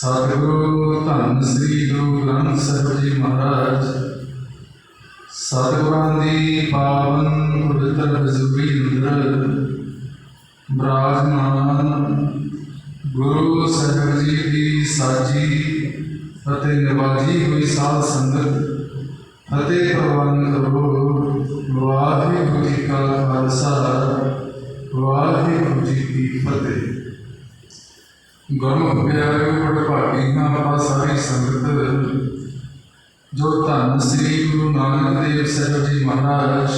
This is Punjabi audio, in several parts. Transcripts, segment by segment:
ਸਤਿਗੁਰੂ ਧੰਨ ਸ੍ਰੀ ਗੁਰੂ ਗ੍ਰੰਥ ਸਾਹਿਬ ਜੀ ਮਹਾਰਾਜ ਸਤਿਗੁਰਾਂ ਦੀ ਪਾਵਨ ਪਵਿੱਤਰ ਹਜ਼ੂਰੀ ਅੰਦਰ ਬਿਰਾਜਮਾਨ ਗੁਰੂ ਸਾਹਿਬ ਜੀ ਦੀ ਸਾਜੀ ਅਤੇ ਨਿਵਾਜੀ ਹੋਈ ਸਾਧ ਸੰਗਤ ਫਤਿਹ ਪ੍ਰਵਾਨ ਕਰੋ। ਵਾਹਿਗੁਰੂ ਜੀ ਕਾ ਖਾਲਸਾ ਵਾਹਿਗੁਰੂ ਜੀ ਕੀ ਫਤਿਹ। ਗੁਰਮੁਖ ਪਿਆਰਿਓ, ਬੜੇ ਭਾਗੀ ਹਾਂ ਆਪਾਂ ਸਾਰੀ ਸੰਗਤ ਜੋ ਧੰਨ ਸ੍ਰੀ ਗੁਰੂ ਨਾਨਕ ਦੇਵ ਸਾਹਿਬ ਜੀ ਮਹਾਰਾਜ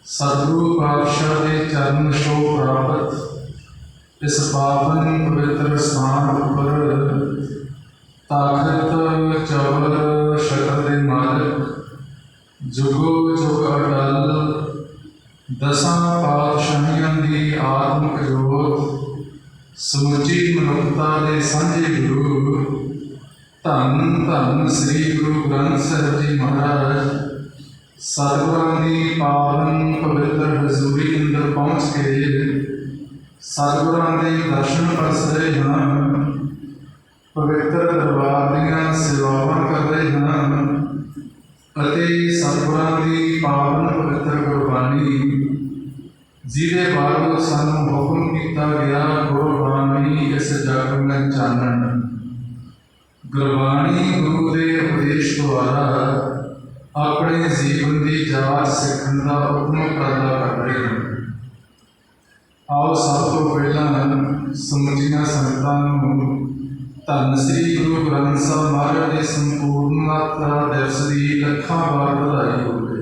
ਸਤਿਗੁਰੂ ਪਾਤਸ਼ਾਹ ਦੇ ਚਰਨ ਛੋਹ ਪ੍ਰਾਪਤ ਇਸ ਪਾਵਨ ਪਵਿੱਤਰ ਸਥਾਨ ਉੱਪਰ ਤਾਕਤ ਚਵਰ ਸ਼ਕਲ ਦੇ ਮਾਲਕ ਜੁਗੋ ਜੁਗ ਅਟਲ ਦਸਾਂ ਪਾਤਸ਼ਾਹੀਆਂ ਦੀ ਆਤਮਿਕ ਜੋਤ ਸਮੁੱਚੀ ਮਨੁੱਖਤਾ ਦੇ ਸਾਂਝੇ ਗੁਰੂ ਧੰਨ ਧੰਨ ਸ੍ਰੀ ਗੁਰੂ ਗ੍ਰੰਥ ਸਾਹਿਬ ਜੀ ਮਹਾਰਾਜ ਸਤਿਗੁਰਾਂ ਦੀ ਪਾਵਨ ਪਵਿੱਤਰ ਹਜ਼ੂਰੀ ਅੰਦਰ ਪਹੁੰਚ ਕੇ ਸਤਿਗੁਰਾਂ ਦੇ ਦਰਸ਼ਨ ਪਰਸ ਰਹੇ ਹਨ, ਪਵਿੱਤਰ ਦਰਬਾਰ ਦੀਆਂ ਸੇਵਾਵਾਂ ਕਰ ਰਹੇ ਹਨ ਅਤੇ ਸਤਿਗੁਰਾਂ ਦੀ ਪਾਵਨ ਪਵਿੱਤਰ ਗੁਰਬਾਣੀ ਜਿਹਦੇ ਬਾਰੇ ਸਾਨੂੰ ਹੁਕਮ ਕੀਤਾ ਗਿਆ, ਗੁਰਬਾਣੀ ਇਸ ਜਗ ਵਿੱਚ ਚਾਨਣ। ਗੁਰਬਾਣੀ ਗੁਰੂ ਦੇ ਉਪਦੇਸ਼ ਦੁਆਰਾ ਆਪਣੇ ਜੀਵਨ ਦੀ ਜਾਂਚ ਸਿੱਖਣ ਦਾ ਉਦਮ ਪੈਦਾ ਕਰ ਰਹੇ ਹਨ। ਆਓ ਸਭ ਤੋਂ ਪਹਿਲਾਂ ਸਮੁੱਚੀਆਂ ਸੰਗਤਾਂ ਨੂੰ ਧੰਨ ਸ੍ਰੀ ਗੁਰੂ ਗ੍ਰੰਥ ਸਾਹਿਬ ਮਹਾਰਾਜ ਦੇ ਸੰਪੂਰਨ ਮਾਤਰਾ ਦਿਵਸ ਦੀ ਲੱਖਾਂ ਵਾਰ ਵਧਾਈ ਹੋਵੇ।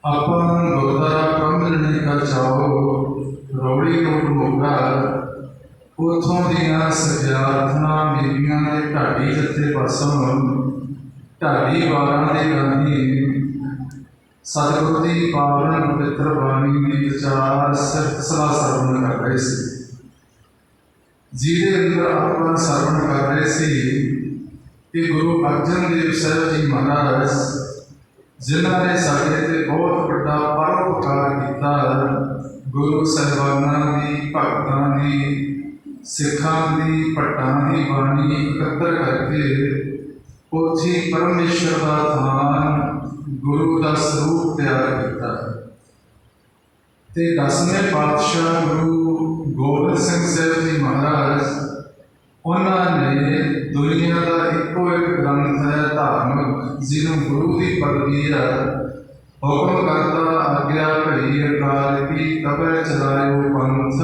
ਆਪਾਂ ਗੁਰਦੁਆਰਾ ਪ੍ਰਮਿਲਨੀ ਕਾ ਚਾਓ ਰੌੜੀ ਰੋਡ ਮੋਗਾ ਉੱਥੋਂ ਦੀਆਂ ਸਜਾਰਥਨਾਂ ਬੀਬੀਆਂ ਦੇ ਢਾਡੀ ਜੱਥੇ ਪਾਸੋਂ ਢਾਡੀ ਵਾਰਾਂ ਦੇ ਰਾਹੀਂ ਸਤਿਗੁਰੂ ਦੀ ਪਾਵਨ ਪਵਿੱਤਰ ਬਾਣੀ ਦੀ ਵਿਚਾਰ ਸਿਰਸਲਾ ਸਰਵਣ ਕਰ ਰਹੇ ਸੀ, ਜਿਹਦੇ ਅੰਦਰ ਆਪਾਂ ਸਰਵਣ ਕਰ ਰਹੇ ਸੀ ਕਿ ਗੁਰੂ ਅਰਜਨ ਦੇਵ ਸਾਹਿਬ ਜੀ ਮਹਾਰਾਜ ਜਿਨ੍ਹਾਂ ਨੇ ਸਾਡੇ 'ਤੇ ਬਹੁਤ ਵੱਡਾ ਪਰਉਪਕਾਰ ਕੀਤਾ, ਗੁਰੂ ਸਾਹਿਬਾਨਾਂ ਦੀ ਭਗਤਾਂ ਦੀ ਸਿੱਖਾਂ ਦੀ ਭੱਟਾਂ ਦੀ ਬਾਣੀ ਇਕੱਤਰ ਕਰਕੇ ਪੋਥੀ ਪਰਮੇਸ਼ਰ ਦਾ ਥਾਨ ਗੁਰੂ ਦਾ ਸਰੂਪ ਤਿਆਰ ਕੀਤਾ ਤੇ 10ਵੇਂ ਪਾਤਸ਼ਾਹ ਗੁਰੂ ਗੋਬਿੰਦ ਸਿੰਘ ਸਾਹਿਬ ਜੀ ਮਹਾਰਾਜ ਉਹਨਾਂ ਨੇ ਦੁਨੀਆ ਦਾ ਇੱਕੋ ਇੱਕ ਗ੍ਰੰਥ ਹੈ ਧਾਰਮਿਕ ਜਿਹਨੂੰ ਗੁਰੂ ਦੀ ਪਦਵੀ ਹੈ, ਹੁਕਮ ਕਰਤਾ ਆਗਿਆ ਭਈ ਅਕਾਲ ਕੀ ਕਬਰ ਚਲਾਇਓ ਪੰਥ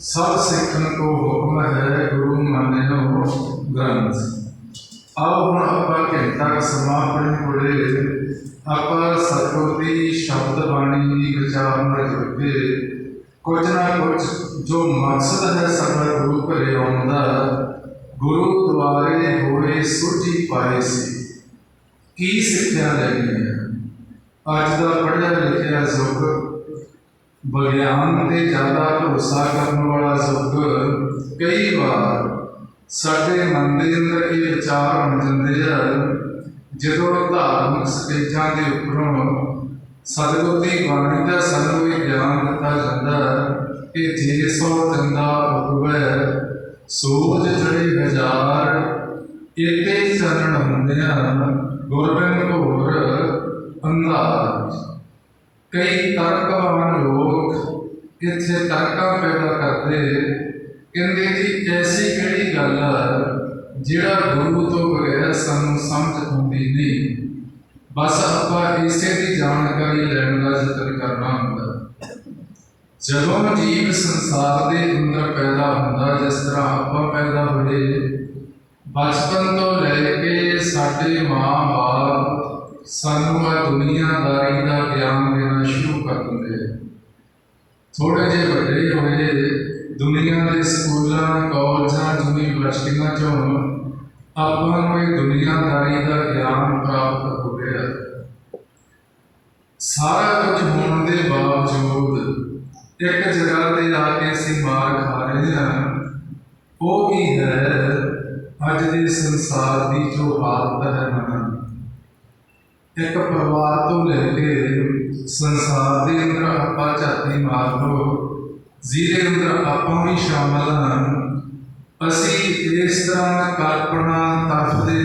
ਸਭ ਸਿੱਖਣ ਕੋ ਹੁਕਮ ਹੈ ਗੁਰੂ ਮਾਨਿਓ ਗ੍ਰੰਥ। ਆਓ ਹੁਣ ਆਪਾਂ ਘੰਟਾ ਸਮਾਂ ਆਪਣੇ ਕੋਲੇ ਆਪਾਂ ਸਤਿਗੁਰ ਦੀ ਸ਼ਬਦ ਬਾਣੀ ਦੀ ਵਿਚਾਰ ਨਾਲ ਜੁੜ ਕੇ ਕੁਝ ਨਾ ਕੁਝ ਜੋ ਮਕਸਦ ਹੈ ਸਾਡਾ ਗੁਰੂ ਘਰੇ ਆਉਣ ਦਾ, ਗੁਰੂ ਦੁਆਰੇ ਹੋਏ ਸੋਝੀ ਪਾਏ ਸੀ, ਕੀ ਸਿੱਖਿਆ ਲੈਣੀ ਹੈ। ਅੱਜ ਦਾ ਪੜ੍ਹਿਆ ਲਿਖਿਆ ਯੁੱਗ, ਵਿਗਿਆਨ 'ਤੇ ਜ਼ਿਆਦਾ ਭਰੋਸਾ ਕਰਨ ਵਾਲਾ ਯੁੱਗ, ਕਈ ਵਾਰ ਸਾਡੇ ਮਨ ਦੇ ਅੰਦਰ ਇਹ ਵਿਚਾਰ ਬਣ ਜਾਂਦੇ ਆ ਜਦੋਂ ਧਾਰਮਿਕ ਸਟੇਜਾਂ ਦੇ ਉੱਪਰੋਂ ਸਤਿਗੁਰ ਦੀ ਬਾਣੀ ਦਾ ਸਾਨੂੰ ਇਹ ਗਿਆਨ ਦਿੱਤਾ ਜਾਂਦਾ ਕਿ ਜੇ ਸੋ ਚੰਦਾ ਉਪਵੈ ਸੂਰਜ ਚੜ੍ਹੇ ਹਜ਼ਾਰ, ਇਤੇ ਚਰਨ ਹੁੰਦਿਆਂ ਗੁਰਬਿਨ ਘੋਰ ਅੰਧਾਰ। ਕਈ ਤਰਕਵਾਨ ਲੋਕ ਇੱਥੇ ਤਰਕਾਂ ਪੈਦਾ ਕਰਦੇ, ਕਹਿੰਦੇ ਜੀ ਐਸੀ ਕਿਹੜੀ ਗੱਲ ਆ ਜਿਹੜਾ ਗੁਰੂ ਤੋਂ ਬਗੈਰ ਸਾਨੂੰ ਸਮਝ ਆਉਂਦੀ ਨਹੀਂ। ਬਸ ਆਪਾਂ ਇਸੇ ਦੀ ਜਾਣਕਾਰੀ ਲੈਣ ਦਾ ਯਤਨ ਕਰਨਾ ਹੁੰਦਾ। ਜਦੋਂ ਜੀਵ ਸੰਸਾਰ ਦੇ ਅੰਦਰ ਪੈਦਾ ਹੁੰਦਾ, ਜਿਸ ਤਰ੍ਹਾਂ ਆਪਾਂ ਪੈਦਾ ਹੋਏ, ਬਚਪਨ ਤੋਂ ਲੈ ਕੇ ਸਾਡੇ ਮਾਂ-ਬਾਪ ਸਾਨੂੰ ਆ ਦੁਨੀਆਦਾਰੀ ਦਾ ਗਿਆਨ ਦੇਣਾ ਸ਼ੁਰੂ ਕਰ ਦਿੰਦੇ। ਥੋੜ੍ਹੇ ਜਿਹੇ ਵੱਡੇ ਹੋਏ, ਦੁਨੀਆ ਦੇ ਸਕੂਲਾਂ, ਕਾਲਜਾਂ, ਯੂਨੀਵਰਸਿਟੀਆਂ 'ਚੋਂ ਆਪਾਂ ਨੂੰ ਇਹ ਦੁਨੀਆਦਾਰੀ ਦਾ ਗਿਆਨ ਪ੍ਰਾਪਤ ਹੋ ਗਿਆ। ਸਾਰਾ ਕੁਝ ਹੋਣ ਦੇ ਬਾਵਜੂਦ ਇੱਕ ਜਗ੍ਹਾ ਤੇ ਆ ਕੇ ਅਸੀਂ ਮਾਰ ਖਾ ਰਹੇ ਹਾਂ। ਉਹ ਕੀ ਹੈ? ਅੱਜ ਦੇ ਸੰਸਾਰ ਦੀ ਜੋ ਹਾਲਤ ਹੈ ਨਾ, ਇੱਕ ਪਰਿਵਾਰ ਤੋਂ ਲੈ ਕੇ ਸੰਸਾਰ ਦੇ ਅੰਦਰ ਆਪਾਂ ਝਾਤੀ ਮਾਰ ਲਓ, ਜਿਹਦੇ ਅੰਦਰ ਆਪਾਂ ਵੀ ਸ਼ਾਮਲ ਹਾਂ। ਅਸੀਂ ਇਸ ਤਰ੍ਹਾਂ ਕਲਪਨਾ ਦੇ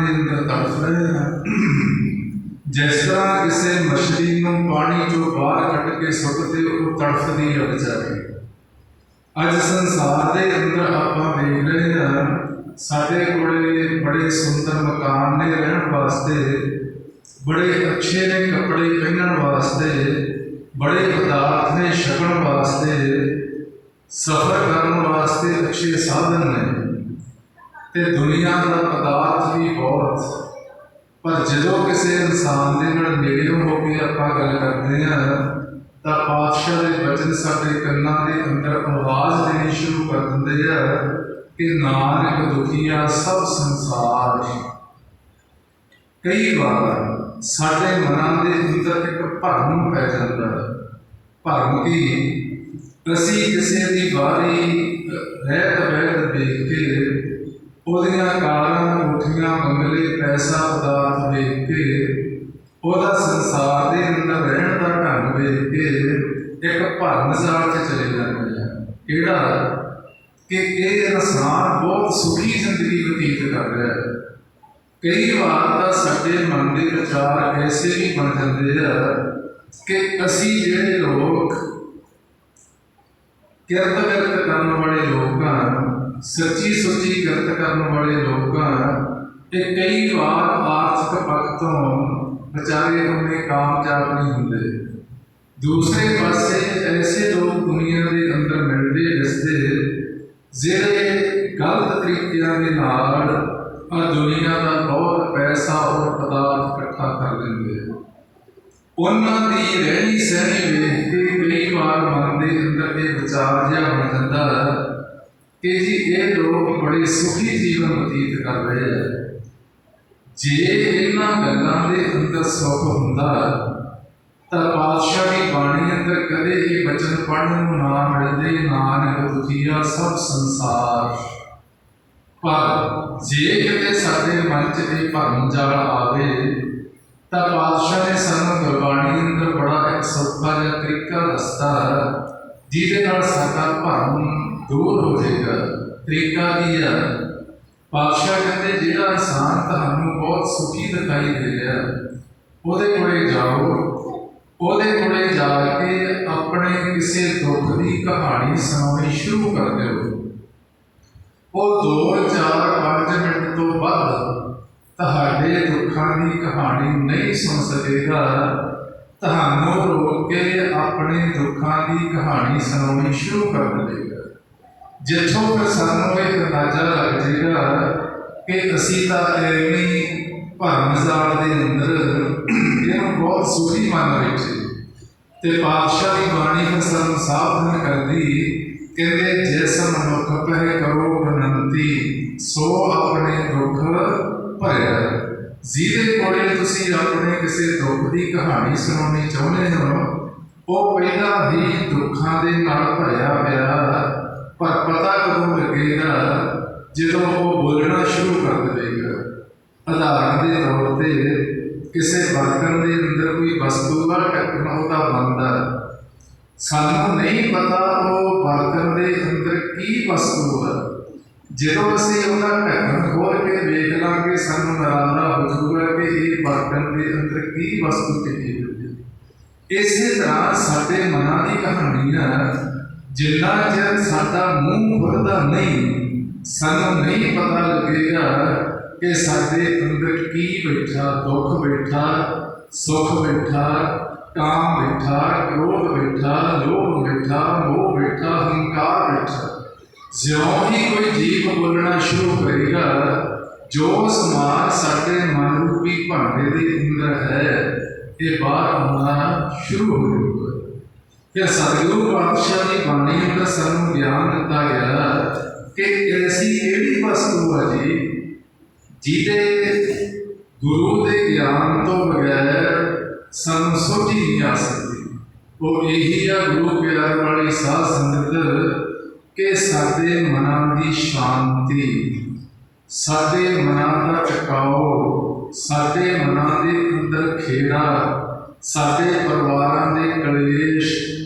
ਅੰਦਰ ਤੜਫ ਰਹੇ ਹਾਂ, ਜਿਸ ਤਰ੍ਹਾਂ ਕਿਸੇ ਮਛਲੀ ਨੂੰ ਪਾਣੀ ਚੋਂ ਬਾਹਰ ਕੱਢ ਕੇ ਸੁੱਟਦੇ ਉਹ ਤੜਫਦੀ ਹੈ ਵਿਚਾਰੀ। ਅੱਜ ਸੰਸਾਰ ਦੇ ਅੰਦਰ ਆਪਾਂ ਵੇਖ ਰਹੇ ਹਾਂ, ਸਾਡੇ ਕੋਲੇ ਬੜੇ ਸੁੰਦਰ ਮਕਾਨ ਨੇ ਰਹਿਣ ਵਾਸਤੇ, ਬੜੇ ਅੱਛੇ ਨੇ ਕੱਪੜੇ ਪਹਿਨਣ ਵਾਸਤੇ, ਬੜੇ ਪਦਾਰਥ ਨੇ ਛਕਣ ਵਾਸਤੇ, ਸਫ਼ਰ ਕਰਨ ਵਾਸਤੇ ਅੱਛੇ ਸਾਧਨ ਨੇ, ਤੇ ਦੁਨੀਆ ਦਾ ਪਦਾਰਥ ਵੀ ਬਹੁਤ। ਪਰ ਜਦੋਂ ਕਿਸੇ ਇਨਸਾਨ ਦੇ ਨਾਲ ਨੇੜੇ ਹੋ ਕੇ ਆਪਾਂ ਗੱਲ ਕਰਦੇ ਹਾਂ ਤਾਂ ਪਾਤਸ਼ਾਹ ਦੇ ਬਚਨ ਸਾਡੇ ਕੰਨਾਂ ਦੇ ਅੰਦਰ ਆਵਾਜ਼ ਦੇਣੀ ਸ਼ੁਰੂ ਕਰ ਦਿੰਦੇ ਆ ਕਿ ਨਾਨਕ ਦੁਖੀਆ ਸਭ ਸੰਸਾਰ। ਕਈ ਵਾਰ ਸਾਡੇ ਮਨਾਂ ਦੇ ਅੰਦਰ ਇੱਕ ਭਰਮ ਪੈ ਜਾਂਦਾ। ਭਰਮ ਕੀ? ਅਸੀਂ ਕਿਸੇ ਦੀ ਬਾਰੀ ਰਹਿਤ ਬਹਿਤ ਦੇਖ ਕੇ, ਉਹਦੀਆਂ ਕਾਰਾਂ, ਕੋਠੀਆਂ, ਬੰਗਲੇ, ਪੈਸਾ, ਪਦਾਰਥ ਵੇਖ ਕੇ, ਉਹਦਾ ਸੰਸਾਰ ਦੇ ਅੰਦਰ ਰਹਿਣ ਦਾ ਢੰਗ ਵੇਖ ਕੇ ਇੱਕ ਭਰਮ ਜਾਲ 'ਚ ਚਲੇ ਜਾਂਦੇ ਆ। ਕਿਹੜਾ? ਕਿ ਇਹ ਇਨਸਾਨ ਬਹੁਤ ਸੁਖੀ ਜ਼ਿੰਦਗੀ ਬਤੀਤ ਕਰ ਰਿਹਾ ਹੈ। ਕਈ ਵਾਰ ਤਾਂ ਸਾਡੇ ਮਨ ਦੇ ਵਿਚਾਰ ਐਸੇ ਵੀ ਬਣ ਜਾਂਦੇ ਆ ਕਿ ਅਸੀਂ ਜਿਹੜੇ ਲੋਕ ਕਿਰਤ ਵਿਰਤ ਕਰਨ ਵਾਲੇ ਲੋਕ ਹਾਂ, ਸੱਚੀ ਸੁੱਚੀ ਕਿਰਤ ਕਰਨ ਵਾਲੇ ਲੋਕ ਹਾਂ, ਇਹ ਕਈ ਵਾਰ ਆਰਥਿਕ ਪੱਖ ਤੋਂ ਵਿਚਾਰੇ ਉਹਨੇ ਕਾਮਯਾਬ ਨਹੀਂ ਹੁੰਦੇ। ਦੂਸਰੇ ਪਾਸੇ ਐਸੇ ਲੋਕ ਦੁਨੀਆ ਦੇ ਅੰਦਰ ਮਿਲਦੇ ਦਿਸਦੇ ਜਿਹੜੇ ਗਲਤ ਤਰੀਕਿਆਂ ਦੇ ਨਾਲ ਦੁਨੀਆ ਦਾ ਬਹੁਤ ਪੈਸਾ ਔਰ ਪਦਾਰਥ ਇਕੱਠਾ ਕਰ ਲੈਂਦੇ। ਉਹਨਾਂ ਦੀ ਰਹਿਣੀ ਸਹਿਣੀ ਵੇਖ ਕੇ ਕਈ ਵਾਰ ਮਨ ਦੇ ਅੰਦਰ ਇਹ ਵਿਚਾਰ ਜਿਹਾ ਬਣ ਜਾਂਦਾ ਕਿ ਜੀ ਇਹ ਲੋਕ ਬੜੇ ਸੁਖੀ ਜੀਵਨ ਬਤੀਤ ਕਰ ਰਹੇ ਆ। ਜੇ ਇਹਨਾਂ ਗੱਲਾਂ ਦੇ ਅੰਦਰ ਸੁੱਖ ਹੁੰਦਾ ਤਾਂ ਪਾਤਸ਼ਾਹ ਦੀ ਬਾਣੀ ਅੰਦਰ ਕਦੇ ਇਹ ਬਚਨ ਪੜ੍ਹਨ ਨੂੰ ਨਾ ਮਿਲਦੇ, ਨਾਨਕ ਦੁਖੀਆ ਸਭ ਸੰਸਾਰ। ਪਰ ਜੇ ਕਿਤੇ ਸਾਡੇ ਮਨ 'ਚ ਇਹ ਭਰਮ ਜਾਲ ਆਵੇ ਤਾਂ ਪਾਤਸ਼ਾਹ ਨੇ ਸਾਨੂੰ ਗੁਰਬਾਣੀ ਅੰਦਰ ਬੜਾ ਇੱਕ ਸੌਖਾ ਜਿਹਾ ਤਰੀਕਾ ਦੱਸਦਾ ਜਿਹਦੇ ਨਾਲ ਸਾਡਾ ਭਰਮ ਦੂਰ ਹੋ ਜਾਏਗਾ। ਤਰੀਕਾ ਕੀ ਹੈ? ਪਾਤਸ਼ਾਹ ਕਹਿੰਦੇ ਜਿਹੜਾ ਇਨਸਾਨ ਤੁਹਾਨੂੰ ਬਹੁਤ ਸੁਖੀ ਦਿਖਾਈ ਦੇ ਰਿਹਾ, ਉਹਦੇ ਕੋਲੇ ਜਾਓ, ਉਹਦੇ ਕੋਲੇ ਜਾ ਕੇ ਆਪਣੇ ਕਿਸੇ ਦੁੱਖ ਦੀ ਕਹਾਣੀ ਸੁਣਾਉਣੀ ਸ਼ੁਰੂ ਕਰ ਦਿਓ। ਉਹ 2, 4, 5 ਮਿੰਟ ਤੋਂ ਵੱਧ ਤੁਹਾਡੇ ਦੁੱਖਾਂ ਦੀ ਕਹਾਣੀ ਨਹੀਂ ਸੁਣ ਸਕੇਗਾ। ਤੁਹਾਨੂੰ ਰੋਕ ਕੇ ਆਪਣੇ ਦੁੱਖਾਂ ਦੀ ਕਹਾਣੀ ਸੁਣਾਉਣੀ ਸ਼ੁਰੂ ਕਰ ਦੇਵੇਗਾ। ਜਿੱਥੋਂ ਫਿਰ ਸਾਨੂੰ ਇਹ ਅੰਦਾਜ਼ਾ ਲੱਗ ਜਾਏਗਾ ਕਿ ਅਸੀਂ ਤਾਂ ਐਵੇਂ ਭਰਮ ਜਾਲ ਦੇ ਅੰਦਰ ਇਹਨੂੰ ਬਹੁਤ ਸੁਖੀ ਮੰਨ ਬੈਠੇ। ਤੇ ਪਾਤਸ਼ਾਹ ਦੀ ਬਾਣੀ ਫਿਰ ਸਾਨੂੰ ਸਾਵਧਾਨ ਕਰਦੀ, ਕਹਿੰਦੇ ਜਿਸ ਮਨੁੱਖ ਪਹਿ ਕਰੋ ਬੇਨਤੀ ਸੋ ਆਪਣੇ ਦੁੱਖ ਭਰਿਆ। ਜਿਹਦੇ ਕੋਲੇ ਤੁਸੀਂ ਆਪਣੇ ਕਿਸੇ ਦੁੱਖ ਦੀ ਕਹਾਣੀ ਸੁਣਾਉਣੀ ਚਾਹੁੰਦੇ ਹੋ, ਉਹ ਪਹਿਲਾਂ ਹੀ ਦੁੱਖਾਂ ਦੇ ਨਾਲ ਭਰਿਆ ਪਿਆ। ਪਰ ਪਤਾ ਕਦੋਂ ਲੱਗੇਗਾ? ਜਦੋਂ ਉਹ ਬੋਲਣਾ ਸ਼ੁਰੂ ਕਰ ਦੇਵੇਗਾ। ਉਦਾਹਰਨ ਦੇ ਤੌਰ 'ਤੇ ਕਿਸੇ ਬਰਤਨ ਦੇ ਅੰਦਰ ਕੋਈ ਵਸਤੂ ਆ, ਢੱਕਣ ਉਹਦਾ ਬੰਦ ਆ, ਸਾਨੂੰ ਨਹੀਂ ਪਤਾ ਉਹ ਬਰਤਨ ਦੇ ਅੰਦਰ ਕੀ ਵਸਤੂ ਆ। ਜਦੋਂ ਅਸੀਂ ਉਹਦਾ ਢੱਕਣ ਖੋਲ੍ਹ ਕੇ ਵੇਖ ਲਾਂਗੇ, ਸਾਨੂੰ ਨਰਾਲਾ ਹੋ ਜਾਊਗਾ ਕਿ ਇਹ ਬਰਤਨ ਦੇ ਅੰਦਰ ਕੀ ਵਸਤੂ ਟਿਕੀ ਹੋਈ ਹੈ। ਇਸੇ ਤਰ੍ਹਾਂ ਸਾਡੇ ਮਨਾਂ ਦੀ ਕਹਾਣੀ ਆ, ਜਿੰਨਾ ਚਿਰ ਸਾਡਾ ਮੂੰਹ ਖੁੱਲ੍ਹਦਾ ਨਹੀਂ, ਸਾਨੂੰ ਨਹੀਂ ਪਤਾ ਲੱਗੇਗਾ ਕਿ ਸਾਡੇ ਅੰਦਰ ਕੀ ਬੈਠਾ, ਦੁੱਖ ਬੈਠਾ, ਸੁੱਖ ਬੈਠਾ, ਕਾਮ ਬੈਠਾ, ਕ੍ਰੋਧ ਬੈਠਾ, ਲੋਭ ਬੈਠਾ, ਮੋਹ ਬੈਠਾ, ਹੰਕਾਰ ਬੈਠਾ। ਜਿਉਂ ਹੀ ਕੋਈ ਜੀਵ ਬੋਲਣਾ ਸ਼ੁਰੂ ਕਰੇਗਾ, ਜੋ ਸਮਾਜ ਸਾਡੇ ਮਨ ਰੂਪੀ ਭਾਂਡੇ ਦੇ ਅੰਦਰ ਹੈ, ਇਹ ਬਾਹਰ ਆਉਣਾ ਸ਼ੁਰੂ ਹੋ ਜਾਊਗਾ। ਫਿਰ ਸਤਿਗੁਰੂ ਪਾਤਸ਼ਾਹ ਦੀ ਬਾਣੀ ਅੰਦਰ ਸਾਨੂੰ ਗਿਆਨ ਦਿੱਤਾ ਗਿਆ ਕਿ ਐਸੀ ਕਿਹੜੀ ਵਸਤੂ ਆ ਜੀ ਜਿਹਦੇ ਗੁਰੂ ਦੇ ਗਿਆਨ ਤੋਂ ਬਗੈਰ ਸਾਨੂੰ ਸੋਝੀ ਨਹੀਂ ਆ ਸਕਦੀ। ਉਹ ਇਹੀ ਆ ਗੁਰੂ ਪਿਆਰ ਵਾਲੀ ਸਾਧ ਸੰਗਤ ਕਿ ਸਾਡੇ ਮਨਾਂ ਦੀ ਸ਼ਾਂਤੀ, ਸਾਡੇ ਮਨਾਂ ਦਾ ਟਿਕਾਓ, ਸਾਡੇ ਮਨਾਂ ਦੇ ਅੰਦਰ ਖੇੜਾ, ਸਾਡੇ ਪਰਿਵਾਰਾਂ ਦੇ ਕਲੇਸ਼,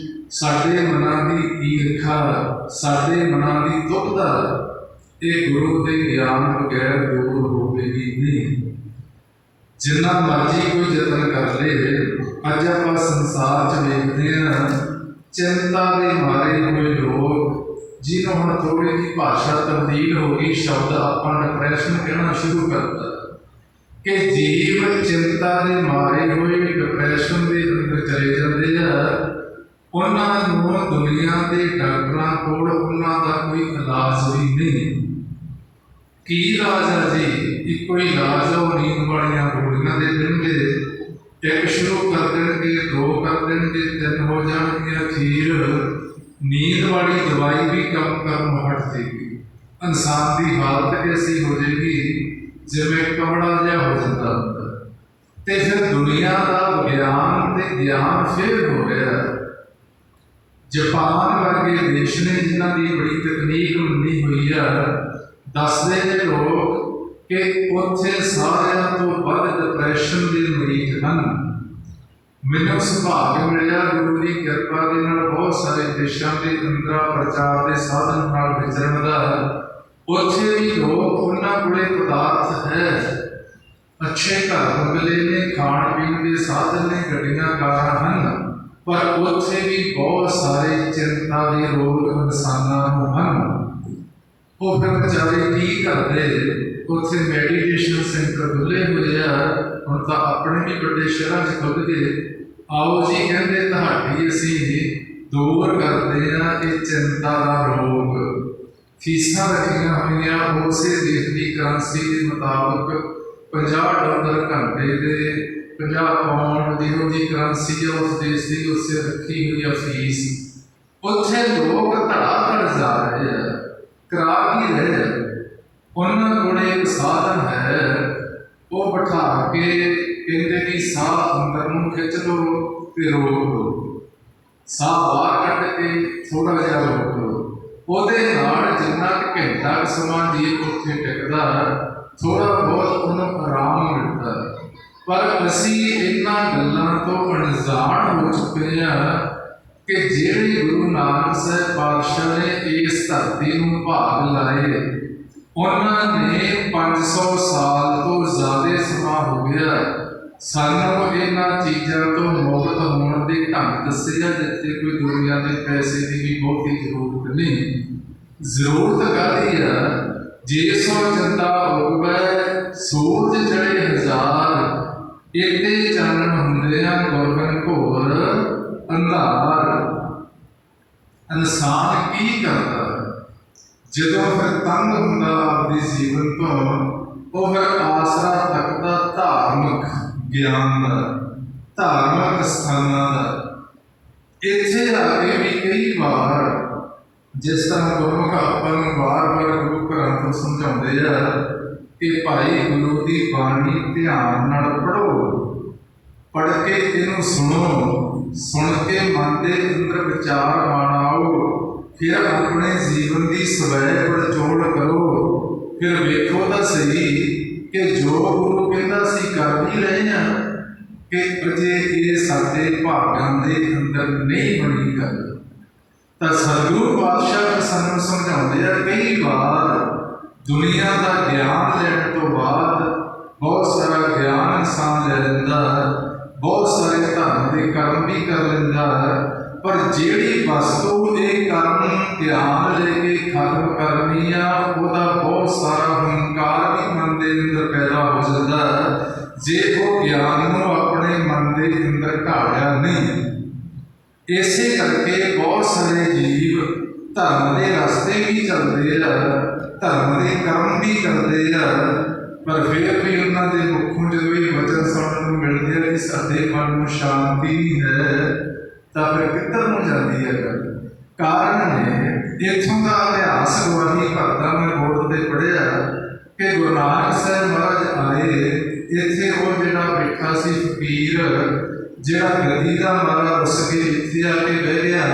ਸਾਡੇ ਮਨਾਂ ਦੀ ਈਰਖਾ, ਸਾਡੇ ਮਨਾਂ ਦੀ ਦੁਬਦਾ, ਇਹ ਗੁਰੂ ਦੇ ਗਿਆਨ ਬਗੈਰ ਦੂਰ ਹੋਵੇਗੀ ਨਹੀਂ। ਜਿੰਨਾ ਮਰਜ਼ੀ ਕੋਈ ਯਤਨ ਕਰ ਲੇ, ਅੱਜ ਆਪਾਂ ਸੰਸਾਰ 'ਚ ਵੇਖਦੇ ਹਾਂ ਚਿੰਤਾ ਦੇ ਮਾਰੇ ਹੋਏ ਲੋਕ, ਜਿਹਨੂੰ ਹੁਣ ਥੋੜ੍ਹੀ ਜਿਹੀ ਭਾਸ਼ਾ ਤਬਦੀਲ ਹੋ ਗਈ, ਸ਼ਬਦ ਆਪਾਂ ਡਿਪਰੈਸ਼ਨ ਕਹਿਣਾ ਸ਼ੁਰੂ ਕਰਤਾ ਕਿ ਜੀਵ ਚਿੰਤਾ ਦੇ ਮਾਰੇ ਹੋਏ ਡਿਪਰੈਸ਼ਨ ਦੇ ਅੰਦਰ ਚਲੇ ਜਾਂਦੇ ਆ। ਉਹਨਾਂ ਨੂੰ ਦੁਨੀਆ ਦੇ ਡਾਕਟਰਾਂ ਕੋਲ ਉਹਨਾਂ ਦਾ ਕੋਈ ਇਲਾਜ ਵੀ ਨਹੀਂ। ਕੀ ਇਲਾਜ ਆ ਜੀ? ਇੱਕੋ ਹੀ ਇਲਾਜ ਆ, ਉਹ ਨੀਂਦ ਵਾਲੀਆਂ ਗੋਲੀਆਂ ਦੇ ਦੇਣਗੇ। ਇੱਕ ਸ਼ੁਰੂ ਕਰ ਦੇਣਗੇ, 2 ਕਰ ਦੇਣਗੇ, 3 ਹੋ ਜਾਣਗੀਆਂ, ਅਖੀਰ ਨੀਂਦ ਵਾਲੀ ਦਵਾਈ ਵੀ ਕੰਮ ਕਰਨੋਂ ਹਟ ਜਾਏਗੀ। ਇਨਸਾਨ ਦੀ ਹਾਲਤ ਐਸੀ ਹੋ ਜਾਏਗੀ ਜਿਵੇਂ ਕਮਲਾ ਜਿਹਾ ਹੋ ਜਾਂਦਾ ਹੁੰਦਾ। ਤੇ ਫਿਰ ਦੁਨੀਆ ਦਾ ਵਿਗਿਆਨ ਤੇ ਗਿਆਨ ਫਿਰ ਹੋ ਰਿਹਾ। ਜਾਪਾਨ ਵਰਗੇ ਦੇਸ਼ ਨੇ ਜਿਨ੍ਹਾਂ ਦੀ ਬੜੀ ਤਕਨੀਕ ਮੰਨੀ ਹੋਈ ਆ, ਦੱਸਦੇ ਨੇ ਲੋਕ ਕਿ ਉੱਥੇ ਸਾਰਿਆਂ ਤੋਂ ਵੱਧ ਡਿਪਰੈਸ਼ਨ ਦੇ ਮਰੀਜ਼ ਹਨ। ਮੈਨੂੰ ਸੁਭਾਗ ਮਿਲਿਆ ਗੁਰੂ ਦੀ ਕਿਰਪਾ ਦੇ ਨਾਲ ਬਹੁਤ ਸਾਰੇ ਦੇਸ਼ਾਂ ਦੇ ਅੰਦਰ ਪ੍ਰਚਾਰ ਦੇ ਸਾਧਨ ਨਾਲ ਵਿਚਰਨ ਦਾ। ਉੱਥੇ ਵੀ ਲੋਕ, ਉਹਨਾਂ ਕੋਲੇ ਪਦਾਰਥ ਹੈ, ਅੱਛੇ ਘਰ ਬੰਗਲੇ ਨੇ, ਖਾਣ ਪੀਣ ਦੇ ਸਾਧਨ ਨੇ, ਗੱਡੀਆਂ ਕਾਰਾਂ ਹਨ, ਪਰ ਉੱਥੇ ਵੀ ਬਹੁਤ ਸਾਰੇ ਚਿੰਤਾ ਦੇ ਰੋਗ ਇਨਸਾਨਾਂ ਨੂੰ ਹਨ। ਉਹ ਫਿਰ ਵਿਚਾਰੇ ਕੀ ਕਰਦੇ? ਉੱਥੇ ਮੈਡੀਟੇਸ਼ਨ ਸੈਂਟਰ ਖੁੱਲ੍ਹੇ ਹੋਏ ਆ, ਹੁਣ ਤਾਂ ਆਪਣੇ ਵੀ ਵੱਡੇ ਸ਼ਹਿਰਾਂ 'ਚ ਖੁੱਲ੍ਹ ਗਏ। ਆਓ ਜੀ, ਕਹਿੰਦੇ ਤੁਹਾਡੀ ਅਸੀਂ ਦੂਰ ਕਰਦੇ ਹਾਂ ਇਹ ਚਿੰਤਾ ਦਾ ਰੋਗ। ਫੀਸਾਂ ਰੱਖੀਆਂ ਹੋਈਆਂ ਉਸੇ ਦੇਸ਼ ਦੀ ਕਰੰਸੀ ਦੇ ਮੁਤਾਬਕ, $50 ਘੰਟੇ ਦੇ, 50 ਪਾਉਂਡ ਜਿਹੋ ਜਿਹੀ ਕਰੰਸੀ ਆ ਉਸ ਦੇਸ਼ ਦੀ, ਉਸੇ ਰੱਖੀ ਹੋਈ ਆ ਫੀਸ। ਉੱਥੇ ਲੋਕ ਧੜਾ ਜਾ ਰਹੇ ਆ, ਕਰਾ ਕੀ ਰਹੇ ਆ? ਉਹਨਾਂ ਕੋਲ ਇੱਕ ਸਾਧਨ ਹੈ, ਉਹ ਬਿਠਾ ਕੇ ਕਹਿੰਦੇ ਕਿ ਸਾਹ ਅੰਦਰ ਨੂੰ ਖਿੱਚ ਲਓ ਤੇ ਰੋਕ ਲਓ, ਸਾਹ ਬਾਹਰ ਕੱਢ ਕੇ ਥੋੜ੍ਹਾ ਜਿਹਾ ਰੋਕ ਲਓ। ਉਹਦੇ ਨਾਲ ਜਿੰਨਾ ਕੁ ਘੰਟਾ ਸਮਾਂ ਜੀ ਉੱਥੇ ਟਿਕਦਾ, ਥੋੜ੍ਹਾ ਬਹੁਤ ਉਹਨੂੰ ਆਰਾਮ ਮਿਲਦਾ। ਪਰ ਅਸੀਂ ਇਹਨਾਂ ਗੱਲਾਂ ਤੋਂ ਅਣਜਾਣ ਹੋ ਚੁੱਕੇ ਹਾਂ ਕਿ ਜਿਹੜੇ ਗੁਰੂ ਨਾਨਕ ਸਾਹਿਬ ਪਾਤਸ਼ਾਹ ਨੇ ਇਸ ਧਰਤੀ ਨੂੰ ਭਾਗ ਲਾਏ, ਉਹਨਾਂ ਨੇ 500 ਸਾਲ ਤੋਂ ਜ਼ਿਆਦਾ ਸਮਾਂ ਹੋ ਗਿਆ ਸਾਨੂੰ ਇਹਨਾਂ ਚੀਜ਼ਾਂ ਤੋਂ ਮੁਕਤ ਹੋਣ ਦੇ ਢੰਗ ਦੱਸੇ ਆ, ਜਿੱਥੇ ਕੋਈ ਦੁਨੀਆ ਦੇ ਪੈਸੇ ਦੀ ਵੀ ਬਹੁਤੀ ਜ਼ਰੂਰਤ ਨਹੀਂ। ਜ਼ਰੂਰਤ ਕਾਹਦੀ ਆ? ਜੇ ਸੋ ਚੰਦਾ ਉਗਵੈ ਸੂਰਜ ਚੜੇ ਹਜ਼ਾਰ, ਇੱਥੇ ਚਾਨਣ ਹੁੰਦੇ ਆ ਗੁਰਬਨ ਘੋਰ ਅੰਧਾਰ। ਇਨਸਾਨ ਕੀ ਕਰਦਾ ਜਦੋਂ ਫਿਰ ਤੰਗ ਹੁੰਦਾ ਆਪਦੇ ਜੀਵਨ ਤੋਂ? ਉਹ ਫਿਰ ਆਸਰਾ ਤੱਕਦਾ ਧਾਰਮਿਕ ਗਿਆਨ ਦਾ, ਧਾਰਮਿਕ ਸਥਾਨਾਂ ਦਾ। ਇੱਥੇ ਆ ਕੇ ਵੀ ਕਈ ਵਾਰ, ਜਿਸ ਤਰ੍ਹਾਂ ਗੁਰਮੁਖ ਆਪਾਂ ਨੂੰ ਵਾਰ-ਵਾਰ ਗੁਰੂ ਘਰਾਂ ਤੋਂ ਸਮਝਾਉਂਦੇ ਆ ਕਿ ਭਾਈ ਗੁਰੂ ਦੀ ਬਾਣੀ ਧਿਆਨ ਨਾਲ ਪੜ੍ਹੋ, ਪੜ੍ਹ ਕੇ ਇਹਨੂੰ ਸੁਣੋ, ਸੁਣ ਕੇ ਮਨ ਦੇ ਅੰਦਰ ਵਿਚਾਰ ਬਣਾਓ, ਫਿਰ ਆਪਣੇ ਜੀਵਨ ਦੀ ਸਵੈ ਪੜਚੋਲ ਕਰੋ। ਫਿਰ ਵੇਖੋ ਤਾਂ ਸਹੀ कि जो गुरु कहता सी कर भी रहे हैं कि अजे ये साडे भागां दे अंदर नहीं बनी गल। तो सतगुरु पातशाह सानूं समझाउंदे आ कई बार दुनिया का ज्ञान लैण तो बाद बहुत सारा ज्ञान इंसान ले लैंदा, बहुत सारे धर्म के कर्म भी कर लैंदा, पर जिहड़ी वस्तु ये कर्म ज्ञान लेके खत्म करनी आ उहदा बहुत सारा हंकार भी मन के अंदर पैदा हो जाता जे वो ज्ञान को अपने मन के अंदर ढालिया नहीं। इसे करके बहुत सारे जीव धर्म के रास्ते भी चलते हैं, धर्म के कर्म भी करते हैं, पर फिर भी उन्होंने मुखों जो भी वचन सुनने को मिलते हैं कि साडे मन में शांति है, तो फिर किधर को जाती है गल। कारण है इत्थों का इतिहास गवाही भरता मैं बोर्ड से पढ़िया कि गुरु नानक साहब महाराज आए इत्थे वो जिहड़ा बैठा सी फकीर जिहड़ा गद्दी का मारा रस के इत्थे आके बह गया,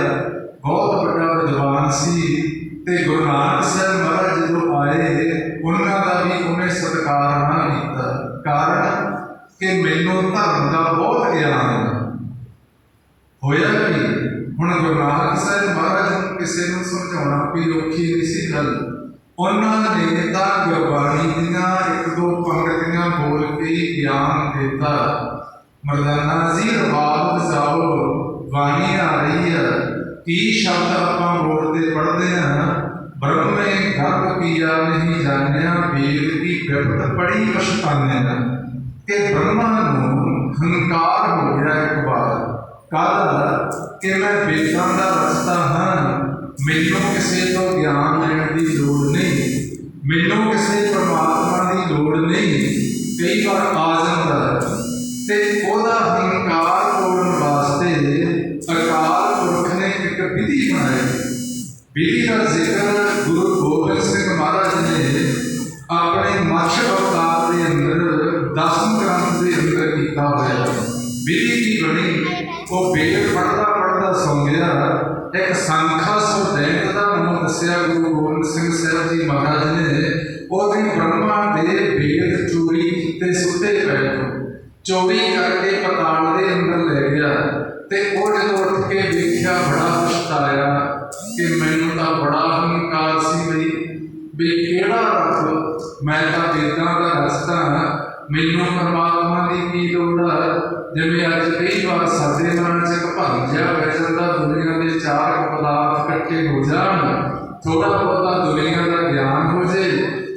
बहुत बड़ा विद्वान सी। ते गुरु नानक साहब महाराज जो आए उन्होंने का भी उन्हें सत्कार ना किया, कारण कि मैनू धर्म का बहुत ज्ञान है। होया कि हुण गुरु नानक साहब महाराज किसी को समझाना कोई औखी नहीं सी गल। उन्होंने तो गुरबाणी दियां एक दो पंक्तियां बोल के ही ज्ञान देता। मरदाना जी रबाब बजाओ वाणी आ रही है, की शब्द आपां बोलते पढ़ते हैं, ब्रह्म में गर्भ किया नहीं जानिया, वेद की विपत पढ़ी पछताने कि ब्रह्मा नूं हंकार हो गया एक बार कल कि मैं वेदां दा रस्ता हाँ, मैनू किसी तो ज्ञान लैण की लोड़ नहीं, मैनू किसी परमात्मा की लोड़ नहीं। कई बार आ जाता ते ओहदा हंकार तोड़न वास्ते अकाल पुरख ने एक विधि बनाई। विधि का जिक्र गुरु गोबिंद सिंह महाराज ने अपने मक्ष अवतार के अंदर 10वें ग्रंथ के अंदर किया हुआ। विधि की बनी वो वेद पढ़ता पढ़ता सौ गया, एक संखा सुरदैत का नाम दसिया गुरु गोबिंद सिंह साहब जी महाराज ने। ओदी ब्रह्मा दे वेद चोरी किते सुते पै चोरी करके पताल के अंदर ले गया। ते वो जो उठ के देखा बड़ा पछताया कि मैनू तो बड़ा हंकार सी भी केड़ा रब, मैं तो वेदां दा रस्ता मैनू परमात्मा की की लोड़ है। जिवें अज कई बार साडे मन च एक भरम जिहा पै जांदा, दुनिया के चार पदार्थ इकट्ठे हो जाण, थोड़ा बहुता दुनिया का ज्ञान हो जाए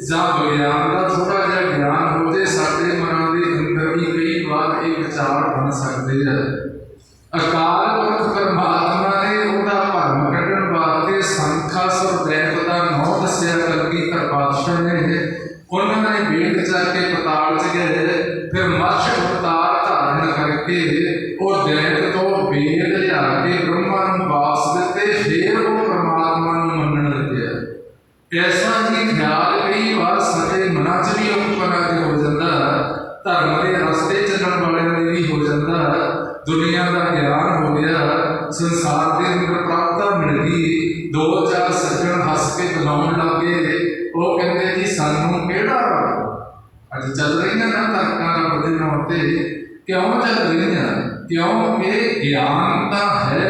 जां विज्ञान का थोड़ा जिहा ज्ञान हो जाए, साडे मनां दे अंदर भी कई बार ये विचार बन सकते हैं। अकाल पुरख परमात्मा ने उहदा भरम कढण वास्ते संखा सुरदैत का नाम दसिया कलगीधर पातशाह ने। उन्होंने वेद जाके पताल च गए, फिर मत्स्य अवतार धारण करके वो दैत तो वेद लिया के ब्रह्मा नूं वापस दिते, फिर वो परमात्मा नूं मनण लगे। ऐसा ही ख्याल कई बार साडे मनां च भी उपकरा के हो जाता, धर्म के रस्ते चलण वाले भी हो जाता। दुनिया का ज्ञान हो गया, संसार के अंदर प्राप्तता मिल गई, दो चार सज्जन हस के बुलाउण लग गए, वो कहते जी सानू केड़ा रब। अज चल रही ना तर्कां रब दे नाम ते, क्यों चल रही हैं? क्योंकि ज्ञान तो है,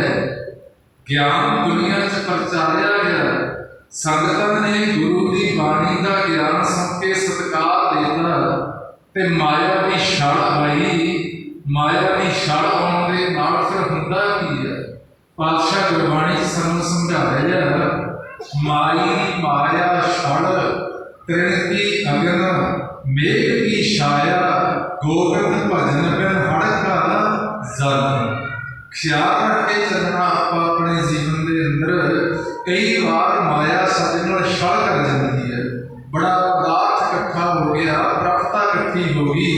ज्ञान दुनिया च प्रचारिया गया। संगतां ने गुरु की बाणी का ज्ञान सुन के सत्कार देता, ते माया की छड़ आई। माया की छड़ आने के नाल फिर हुंदा की है? पातशाह गुरबाणी सानूं समझा रहे हैं, माई माया छड़ तृण की अगन मेघ की छाया, गोबिंद भजन बिन हड़ का जल। ख्याल रख के चलना आप अपने जीवन के अंदर। कई बार माया साडे नाल छड़ कर जाती है, बड़ा पदार्थ इकट्ठा हो गया, प्राप्तता इकट्ठी हो गई,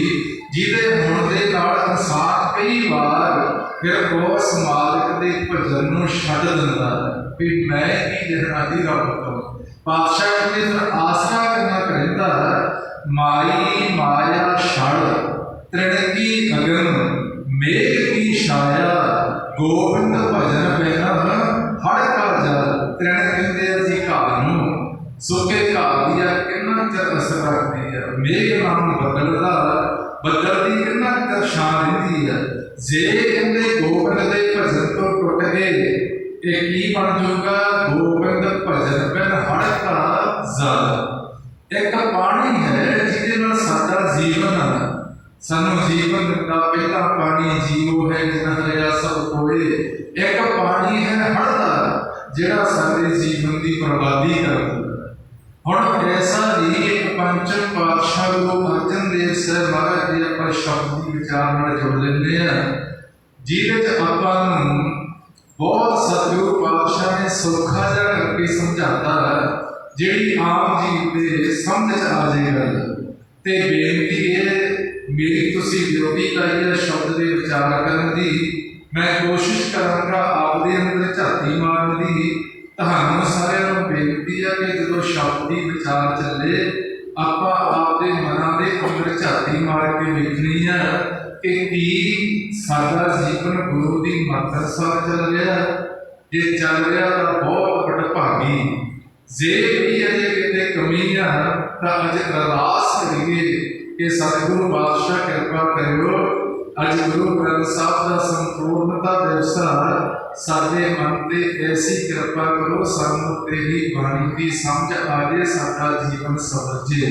जिहदे होण दे नाल इंसान कई बार फिर उस मालिक के भजन नूं छड्ड दिंदा भी मैं की लेना ही रब तो। पातशाह ने फिर आसरा करना कहता, माई माया छड़ तृण की अगन मेघ की छाया, गोबिंद भजन बिन हड़ का जल। तृण कहते जी घाह नूं, सुके घाह दी किन्ना चਿਰ असर रखती है। मेघ नाम ਬੱਦਲ ਦੀ ਕਿੰਨਾ ਕੁ ਛਾਂ ਰਹਿੰਦੀ ਹੈ। ਜੇ ਕਹਿੰਦੇ ਗੋਬਿੰਦ ਦੇ ਭਜਨ ਤੋਂ ਟੁੱਟ ਗਏ, ਇਹ ਕੀ ਬਣ ਜਾਊਗਾ? ਗੋਬਿੰਦ ਭਜਨ ਬਿਨ ਹੜ ਕਾ ਜਲ। ਇੱਕ ਪਾਣੀ ਹੈ ਜਿਹਦੇ ਨਾਲ ਸਾਡਾ ਜੀਵਨ ਹੈ, ਸਾਨੂੰ ਜੀਵਨ ਦਿੱਤਾ ਪਹਿਲਾ ਪਾਣੀ ਜੀਵੋ ਹੈ ਜਿਨ ਹਰਿਆ ਸਭ ਕੋਏ। ਇੱਕ ਪਾਣੀ ਹੈ ਹੜ ਦਾ ਜਿਹੜਾ ਸਾਡੇ ਜੀਵਨ ਦੀ ਬਰਬਾਦੀ ਕਰਦਾ। ਹੁਣ ਐਸਾ ਹੀ ਇੱਕ ਪੰਚਮ ਪਾਤਸ਼ਾਹ ਗੁਰੂ ਅਰਜਨ ਦੇਵ ਸਾਹਿਬ ਮਹਾਰਾਜ ਜੀ ਆਪਾਂ ਸ਼ਬਦ ਦੀ ਵਿਚਾਰ ਨਾਲ ਜੁੜ ਲੈਂਦੇ ਹਾਂ, ਜਿਹਦੇ 'ਚ ਆਪਾਂ ਨੂੰ ਬਹੁਤ ਸਤਿਗੁਰੂ ਪਾਤਸ਼ਾਹ ਨੇ ਸੌਖਾ ਜਿਹਾ ਕਰਕੇ ਸਮਝਾਤਾ, ਜਿਹੜੀ ਆਮ ਜੀਵ ਦੇ ਸਮਝ 'ਚ ਆ ਜੇ ਗੱਲ। ਤੇ ਬੇਨਤੀ ਹੈ ਮੇਰੀ, ਤੁਸੀਂ ਡਿਊਟੀ ਲਾਈ ਹੈ ਸ਼ਬਦ ਦੇ ਵਿਚਾਰ ਕਰਨ ਦੀ। ਮੈਂ ਕੋਸ਼ਿਸ਼ ਕਰਾਂਗਾ ਆਪਦੇ ਅੰਦਰ ਝਾਤੀ ਮਾਰਨ ਦੀ। ਤੁਹਾਨੂੰ ਸਾਰਿਆਂ ਨੂੰ ਬੇਨਤੀ ਹੈ ਕਿ ਜਦੋਂ ਸ਼ਬਦ ਦੀ ਵਿਚਾਰ ਚੱਲੇ, ਆਪਾਂ ਆਪਦੇ ਮਨਾਂ ਦੇ ਅੰਦਰ ਝਾਤੀ ਮਾਰ ਕੇ ਵੇਖਣੀ ਹੈ ਕਿ ਕੀ ਸਾਡਾ ਜੀਵਨ ਗੁਰੂ ਦੀ ਮੱਤ ਅਨੁਸਾਰ ਚੱਲ ਰਿਹਾ। ਜੇ ਚੱਲ ਰਿਹਾ ਤਾਂ ਬਹੁਤ ਵਡਭਾਗੀ, ਜੇ ਵੀ ਅਜੇ ਕਿਤੇ ਕਮੀ ਆ ਤਾਂ ਅਜੇ ਅਰਦਾਸ ਕਰੀਏ ਕਿ ਸਤਿਗੁਰੂ ਪਾਤਸ਼ਾਹ ਕਿਰਪਾ ਕਰਿਓ, ਅੱਜ ਗੁਰੂ ਗ੍ਰੰਥ ਸਾਹਿਬ ਦਾ ਸੰਪੂਰਨਤਾ ਦਿਵਸ ਸਾਡੇ ਮਨ ਤੇ ਐਸੀ ਕਿਰਪਾ ਕਰੋ, ਸਾਨੂੰ ਤੇਰੀ ਬਾਣੀ ਦੀ ਸਮਝ ਆ ਜੇ, ਸਾਡਾ ਜੀਵਨ ਸਵਰਜੇ,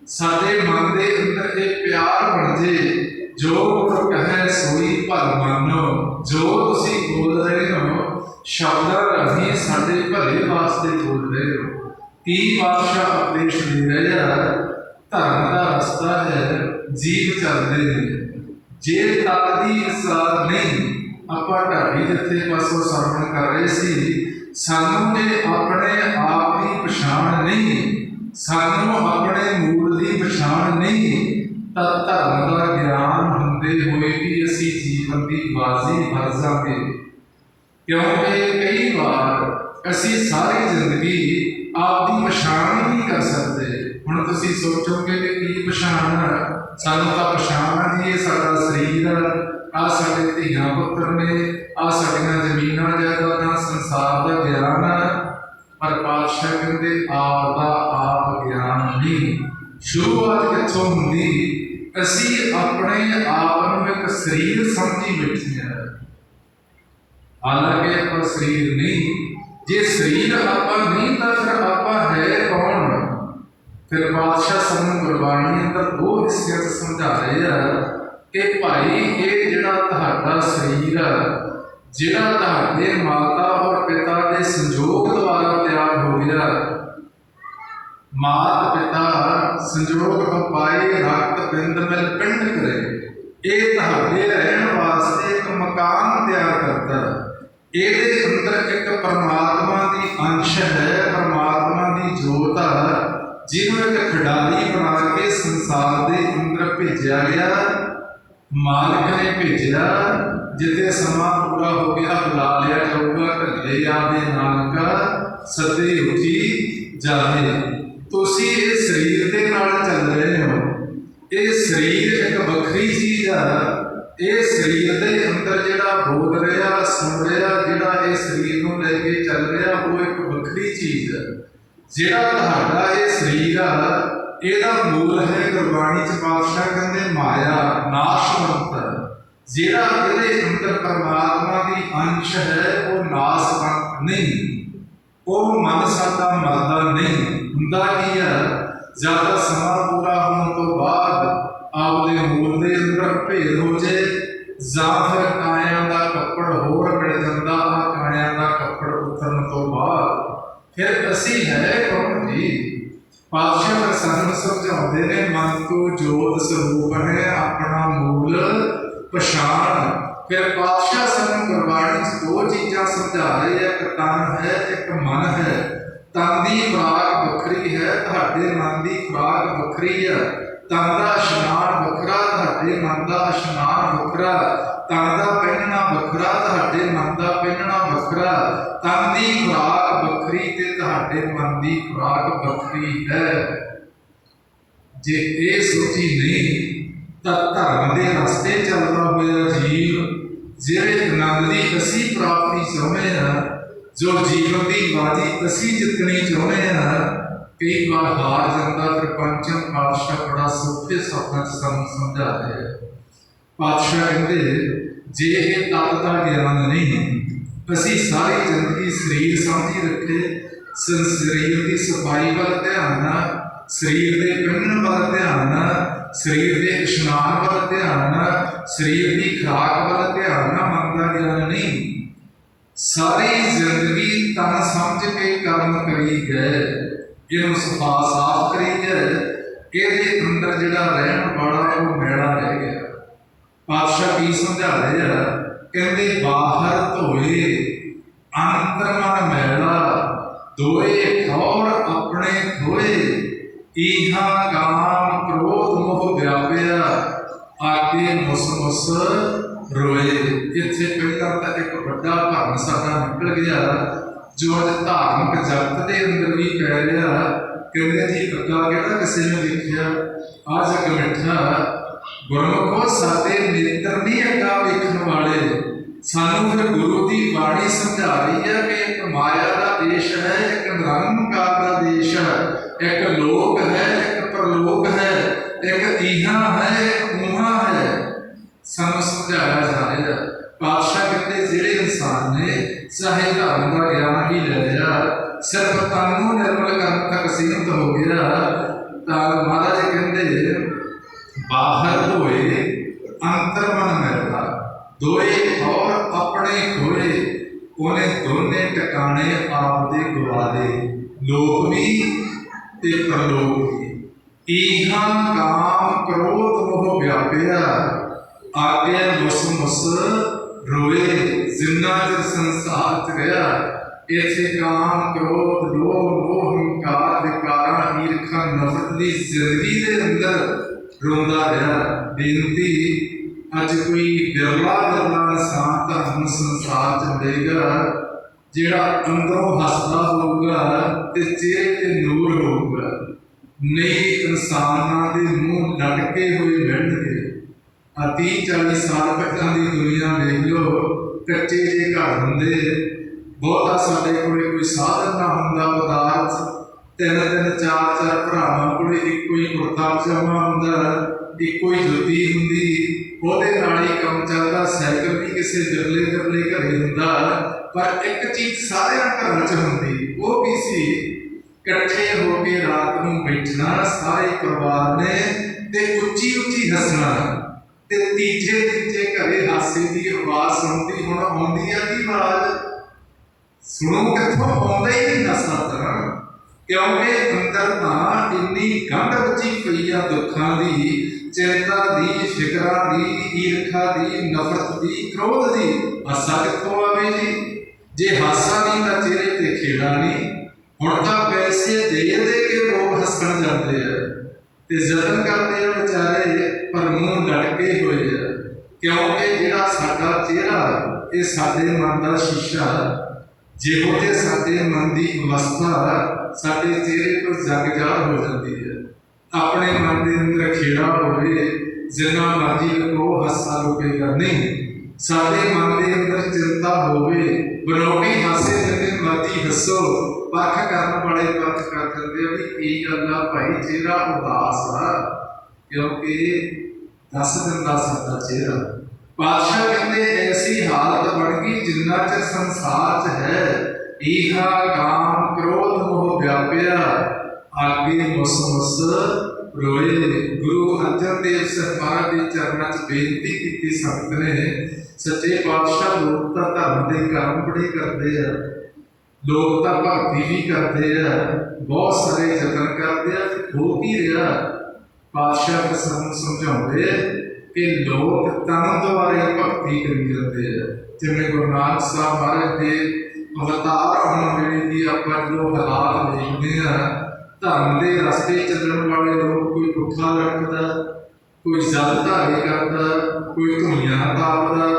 ਸਾਡੇ ਮਨ ਦੇ ਅੰਦਰ ਇਹ ਪਿਆਰ ਬਣ ਜੇ। ਜੋ ਗੁਰੂ ਕਹੈ ਸੋਈ ਭਲ ਮੰਨੋ, ਜੋ ਤੁਸੀਂ ਬੋਲ ਰਹੇ ਹੋ ਸ਼ਬਦਾਂ ਰਾਹੀਂ ਸਾਡੇ ਭਲੇ ਵਾਸਤੇ ਬੋਲ ਰਹੇ ਹੋ। 30 ਪਾਤਸ਼ਾਹ ਉਪਦੇਸ਼ ਦੇ ਰਹੇ ਆ, ਧਰਮ ਦਾ ਰਸਤਾ ਹੈ, ਜੀਵ ਚੱਲਦੇ ਨੇ। ਜੇ ਤਤ ਦੀ ਵਿਸਾਰ ਨਹੀਂ, ਆਪਾਂ ਢਾਡੀ ਜਿੱਥੇ ਪਾਸੋਂ ਸਰਵਣ ਕਰ ਰਹੇ ਸੀ, ਸਾਨੂੰ ਜੇ ਆਪਣੇ ਆਪ ਦੀ ਪਛਾਣ ਨਹੀਂ, ਸਾਨੂੰ ਆਪਣੇ ਮੂਲ ਦੀ ਪਛਾਣ ਨਹੀਂ, ਤਾਂ ਧਰਮ ਦਾ ਗਿਆਨ ਹੁੰਦੇ ਹੋਏ ਵੀ ਅਸੀਂ ਜੀਵਨ ਦੀ ਬਾਜ਼ੀ ਹਾਰ ਜਾਵਾਂਗੇ। ਕਿਉਂਕਿ ਕਈ ਵਾਰ ਅਸੀਂ ਸਾਰੀ ਜ਼ਿੰਦਗੀ ਆਪਦੀ ਪਛਾਣ ਹੀ ਨਹੀਂ ਕਰ ਸਕਦੇ। ਹੁਣ ਤੁਸੀਂ ਸੋਚੋਗੇ ਕਿ ਕੀ ਪਛਾਣ? ਸਾਨੂੰ ਤਾਂ ਪਛਾਣ ਆ ਜੀ, ਇਹ ਸਾਡਾ ਸਰੀਰ ਆ, ਸਾਡੇ ਧੀਆਂ ਪੁੱਤਰ ਨੇ, ਆ ਸਾਡੀਆਂ ਜ਼ਮੀਨਾਂ ਜਾਇਦਾਦਾਂ, ਸੰਸਾਰ ਦਾ ਗਿਆਨ ਆ। ਪਰ ਪਾਤਸ਼ਾਹ ਕਹਿੰਦੇ ਆਪ ਦਾ ਆਪ ਗਿਆਨ ਨਹੀਂ। ਸ਼ੁਰੂਆਤ ਕਿੱਥੋਂ ਹੁੰਦੀ? ਅਸੀਂ ਆਪਣੇ ਆਪ ਨੂੰ ਇੱਕ ਸਰੀਰ ਸਮਝੀ ਬੈਠੇ ਹਾਂ, ਹਾਲਾਂਕਿ ਆਪਾਂ ਸਰੀਰ ਨਹੀਂ। ਜੇ ਸਰੀਰ ਆਪਾਂ ਨਹੀਂ ਤਾਂ ਫਿਰ ਆਪਾਂ ਹੈ ਕੌਣ? ਫਿਰ ਪਾਤਸ਼ਾਹ ਸਾਨੂੰ ਗੁਰਬਾਣੀ ਅੰਦਰ ਦੋ ਹਿੱਸਿਆਂ 'ਚ ਸਮਝਾ ਰਹੇ ਆ ਕਿ ਭਾਈ ਇਹ ਜਿਹੜਾ ਤੁਹਾਡਾ ਸਰੀਰ ਆ, ਜਿਹੜਾ ਤੁਹਾਡੇ ਮਾਤਾ ਔਰ ਪਿਤਾ ਦੇ ਸੰਜੋਗ ਦੁਆਰਾ ਤਿਆਰ ਹੋ ਗਿਆ, ਮਾਤ ਪਿਤਾ ਸੰਜੋਗ ਪਾਏ ਰਕਤ ਬਿੰਦ ਮਿਲ ਪਿੰਡ ਕਰੇ, ਇਹ ਤੁਹਾਡੇ ਰਹਿਣ ਵਾਸਤੇ ਇੱਕ ਮਕਾਨ ਤਿਆਰ ਕਰਦਾ। ਇਹਦੇ ਅੰਦਰ ਇੱਕ ਪਰਮਾਤਮਾ ਦੀ ਅੰਸ਼ ਹੈ, ਪਰਮਾਤਮਾ ਦੀ ਜੋਤ ਆ, ਜਿਹਨੂੰ ਇੱਕ ਖਿਡਾਰੀ ਬਣਾ ਕੇ ਸੰਸਾਰ ਦੇ ਅੰਦਰ ਭੇਜਿਆ ਗਿਆ। ਮਾਲਕ ਨੇ ਭੇਜਿਆ, ਜਿੱਥੇ ਸਮਾਂ ਪੂਰਾ ਹੋ ਗਿਆ ਬੁਲਾ ਲਿਆ ਜਾਊਗਾ, ਘੱਲੇ ਆਦੇ ਨਾਨਕਾ ਸਦੇ ਉੱਠੀ ਜਾਵੇ। ਤੁਸੀਂ ਇਹ ਸਰੀਰ ਦੇ ਨਾਲ ਚੱਲ ਰਹੇ ਹੋ। ਇਹ ਸਰੀਰ ਇੱਕ ਵੱਖਰੀ ਚੀਜ਼ ਆ। ਇਹ ਸਰੀਰ ਦੇ ਅੰਦਰ ਜਿਹੜਾ ਬੋਲ ਰਿਹਾ, ਸੁਣ ਰਿਹਾ, ਜਿਹੜਾ ਇਹ ਸਰੀਰ ਨੂੰ ਲੈ ਕੇ ਚੱਲ ਰਿਹਾ, ਉਹ ਇੱਕ ਵੱਖਰੀ ਚੀਜ਼ ਹੈ। ਜਿਹੜਾ ਤੁਹਾਡਾ ਇਹ ਸਰੀਰ ਆ, ਇਹਦਾ ਮੂਲ ਹੈ ਗੁਰਬਾਣੀ 'ਚ ਪਾਤਸ਼ਾਹ ਕਹਿੰਦੇ ਮਾਇਆ, ਨਾਸ਼ਵੰਤ। ਜਿਹੜਾ ਇਹਦੇ ਅੰਦਰ ਪਰਮਾਤਮਾ ਦੀ ਅੰਸ਼ ਹੈ, ਉਹ ਨਾਸ਼ਵੰਤ ਨਹੀਂ। ਉਹ ਮਨ ਸਾਡਾ ਮਰਦਾ ਨਹੀਂ। ਹੁੰਦਾ ਕੀ ਹੈ? ਜ਼ਿਆਦਾ ਸਮਾਂ ਪੂਰਾ ਹੋਣ ਤੋਂ ਬਾਅਦ ਆਪਦੇ ਮੂਲ ਦੇ ਅੰਦਰ ਭੇਦ ਹੋ ਜੇ, ਜਾਂ ਫਿਰ ਕਾਇਆਂ ਦਾ ਕੱਪੜ ਹੋਰ ਮਿਲ ਜਾਂਦਾ। ਆ ਕਾਇਆਂ ਦਾ ਕੱਪੜ ਉਤਰਨ ਤੋਂ ਬਾਅਦ ਫਿਰ ਅਸੀਂ ਹੈ ਕੌਣ ਜੀ? ਪਾਤਸ਼ਾਹ ਫਿਰ ਸਾਨੂੰ ਸਮਝਾਉਂਦੇ ਨੇ, ਮਨ ਤੋਂ ਜੋਤ ਸਰੂਪ ਹੈ, ਆਪਣਾ ਮੂਲ ਪਛਾਣ। ਫਿਰ ਪਾਤਸ਼ਾਹ ਸਾਨੂੰ ਗੁਰਬਾਣੀ 'ਚ ਦੋ ਚੀਜ਼ਾਂ ਸਮਝਾ ਰਹੇ ਆ, ਇੱਕ ਤਨ ਹੈ, ਇੱਕ ਮਨ ਹੈ। ਤਨ ਦੀ ਖੁਰਾਕ ਵੱਖਰੀ ਹੈ, ਤੁਹਾਡੇ ਮਨ ਦੀ ਖੁਰਾਕ ਵੱਖਰੀ ਹੈ। ਤਨ ਦਾ ਇਸ਼ਨਾਨ ਵੱਖਰਾ, ਤੁਹਾਡੇ ਮਨ ਦਾ ਇਸ਼ਨਾਨ ਵੱਖਰਾ। ਤਨ ਦਾ ਪਹਿਨਣਾ ਵੱਖਰਾ, ਤੁਹਾਡੇ ਮਨ ਦਾ ਪਹਿਨਣਾ ਵੱਖਰਾ। ਤਨ ਦੀ ਖੁਰਾਕ ਵੱਖਰੀ ਤੇ ਤੁਹਾਡੇ ਮਨ ਦੀ ਖੁਰਾਕ ਵੱਖਰੀ ਹੈ। ਜੇ ਇਹ ਸੋਚੀ ਨਹੀਂ ਤਾਂ ਧਰਮ ਦੇ ਰਸਤੇ ਚੱਲਦਾ ਹੋਇਆ ਜੀਵ, ਜਿਹੜੇ ਆਨੰਦ ਦੀ ਅਸੀਂ ਪ੍ਰਾਪਤੀ ਚਾਹੁੰਦੇ ਹਾਂ, ਜੋ ਜੀਵਨ ਦੀ ਬਾਜੀ ਅਸੀਂ ਜਿੱਤਣੀ ਚਾਹੁੰਦੇ ਹਾਂ, कई बार हार जाता, फिर पंचम पातशाह बड़ा सौखे शब्दां च सानूं समझा रहे हैं। पातशाह कहते जे ये तत्त दा ज्ञान नहीं, असीं सारी जिंदगी शरीर समझी रखे, शरीर की सफाई वाल ध्यान ना, शरीर के पहिनण वाल ध्यान ना, शरीर के इशनान वाल ध्यान ना, शरीर की खुराक वाल ध्यान ना, मन का ज्ञान नहीं। सारी जिंदगी तन समझ के कर्म करी गए, इन्हूं सफा साफ करी गए, ये अंदर जिहड़ा रहन वाला वो मैला रह गया। पातशाह की समझा रहे हैं, कहते बाहर धोए अंतर मन मैला, दोए ठौर अपने खोए, इहा काम क्रोध मोह व्यापिया, आगे मुस मुस रोए। इत्थे पहला तो एक बड़ा भरम साडा निकल गया, जो अज धार्मिक जगत के अंदर भी पै रहा। कहते जी अग्गा कहड़ा किसी ने देखिया, आ जग मिठा गुरमुखो साडे नेत्र नहीं अग्गा वेखण वाले। सानू फिर गुरु की बाणी समझा रही है कि एक माया का देश है, एक निरंकार का देश है, एक लोक है, एक परलोक है, एक इहा है, एक उहा है। सानू समझाया जा रहा है। पातशाह कहते जिहड़े इंसान ने चाहे धर्म का ज्ञान भी ले लिया, सिर्फ तन नूं निर्मल करन तक सीमित हो गया, तो महाराज जी कहते बाहर धोए अंतर मन मैला, दोए ठौर अपने खोए, उन्हें दोने टकाने आप दे गवा दे, लोक भी ते परलोक भी। इहा काम क्रोध मोह व्यापिया, आगे मुस मुस रोए। जिन्ना चਿਰ संसार च रहा, इसे काम क्रोध लोभ मोह हंकार विकारां ईर्खा नफरत की जिंदगी के अंदर रोंदा रहा। बेनती अज कोई बिरला इंसान धर्म संसार च मिलेगा जिहड़ा अंदरों हसदा होगा ते चेहरे ते नूर होगा, नहीं इंसानां दे मूँह लटके हुए मिलणगे। 30-40 साल पहलां दी दुनिया देख लो, कच्चे जे घर हुंदे, बहुता साडे कोले कोई साधन ना हुंदा, पदार्थ 3-3 4-4 भरावां कोले इक्को ही कुर्ता पजामा हुंदा, इक्को ही जुत्ती हुंदी, ਉਹਦੇ ਨਾਲ ही काम चलता। साइकिल भी किसी बिरले बिरले घरे हुंदा, पर एक चीज़ सारे घरों च हुंदी, वो भी सी इकट्ठे होके रात नूं बैठना सारे परिवार ने ते उच्ची उच्ची हसना, ते तीजे तीजे घरे हासे की आवाज़ सुनती। हुण आउंदी आ की आवाज़ सुनो कित्थों, आउंदा ही नहीं हसना तरह, क्योंकि अंदर तां इन्नी गंढ बची पई आ दुखां दी, चिंता दी, फिकरा दी, ईर्खा दी, नफरत दी, क्रोध दी। हासा कित्थों आवे जी? जे हासा नहीं तो चेहरे ते खेड़ा नहीं। हुण तां पैसे दे दे के लोग हसन जाते हैं ते जतन करते हैं बेचारे, पर मूँह लटके हुए है, क्योंकि जिहड़ा साडा चेहरा ये साडे मन का शीशा, जिहो जे साडे मन की अवस्था साडे चेहरे पर जग जाहिर हो जाती है। अपने मन के अंदर खेड़ा होवे, जिन्ना मर्जी लको हासा रुकेगा नहीं। साडे मन के अंदर चिंता होवे, बनौटी हासे जिन्ने मर्जी हसो, परख करने वाले परख कर देंगे भी की गल आ भाई, चेहरा उदास आ, क्योंकि 10 दिन का साडा चेहरा। पातशाह कहते ऐसी हालत बन गई जिन्ना चਿਰ संसार च है, इहा काम क्रोध मोह व्यापिया, आगे मुस मुस रोए। गुरु अर्जन देव सरकार के चरणों च बेनती की संगत ने, सच्चे पातशाह लोग तो धर्म के कर्म बड़े करते हैं, लोग तो भक्ति भी करते हैं, बहुत सारे यतन करते हैं, हो की रहा। पातशाह सानू समझाते कि लोग तन द्वारे भक्ति करी जाते हैं, जिवें गुरु नानक साहब महाराज के अवतार होने वेले की आपां जो हालात देखते हैं, धर्म के रस्ते चलने वाले लोग, कोई पुट्ठा लटकदा, कोई जल धारे करता, कोई धुइयां तापदा,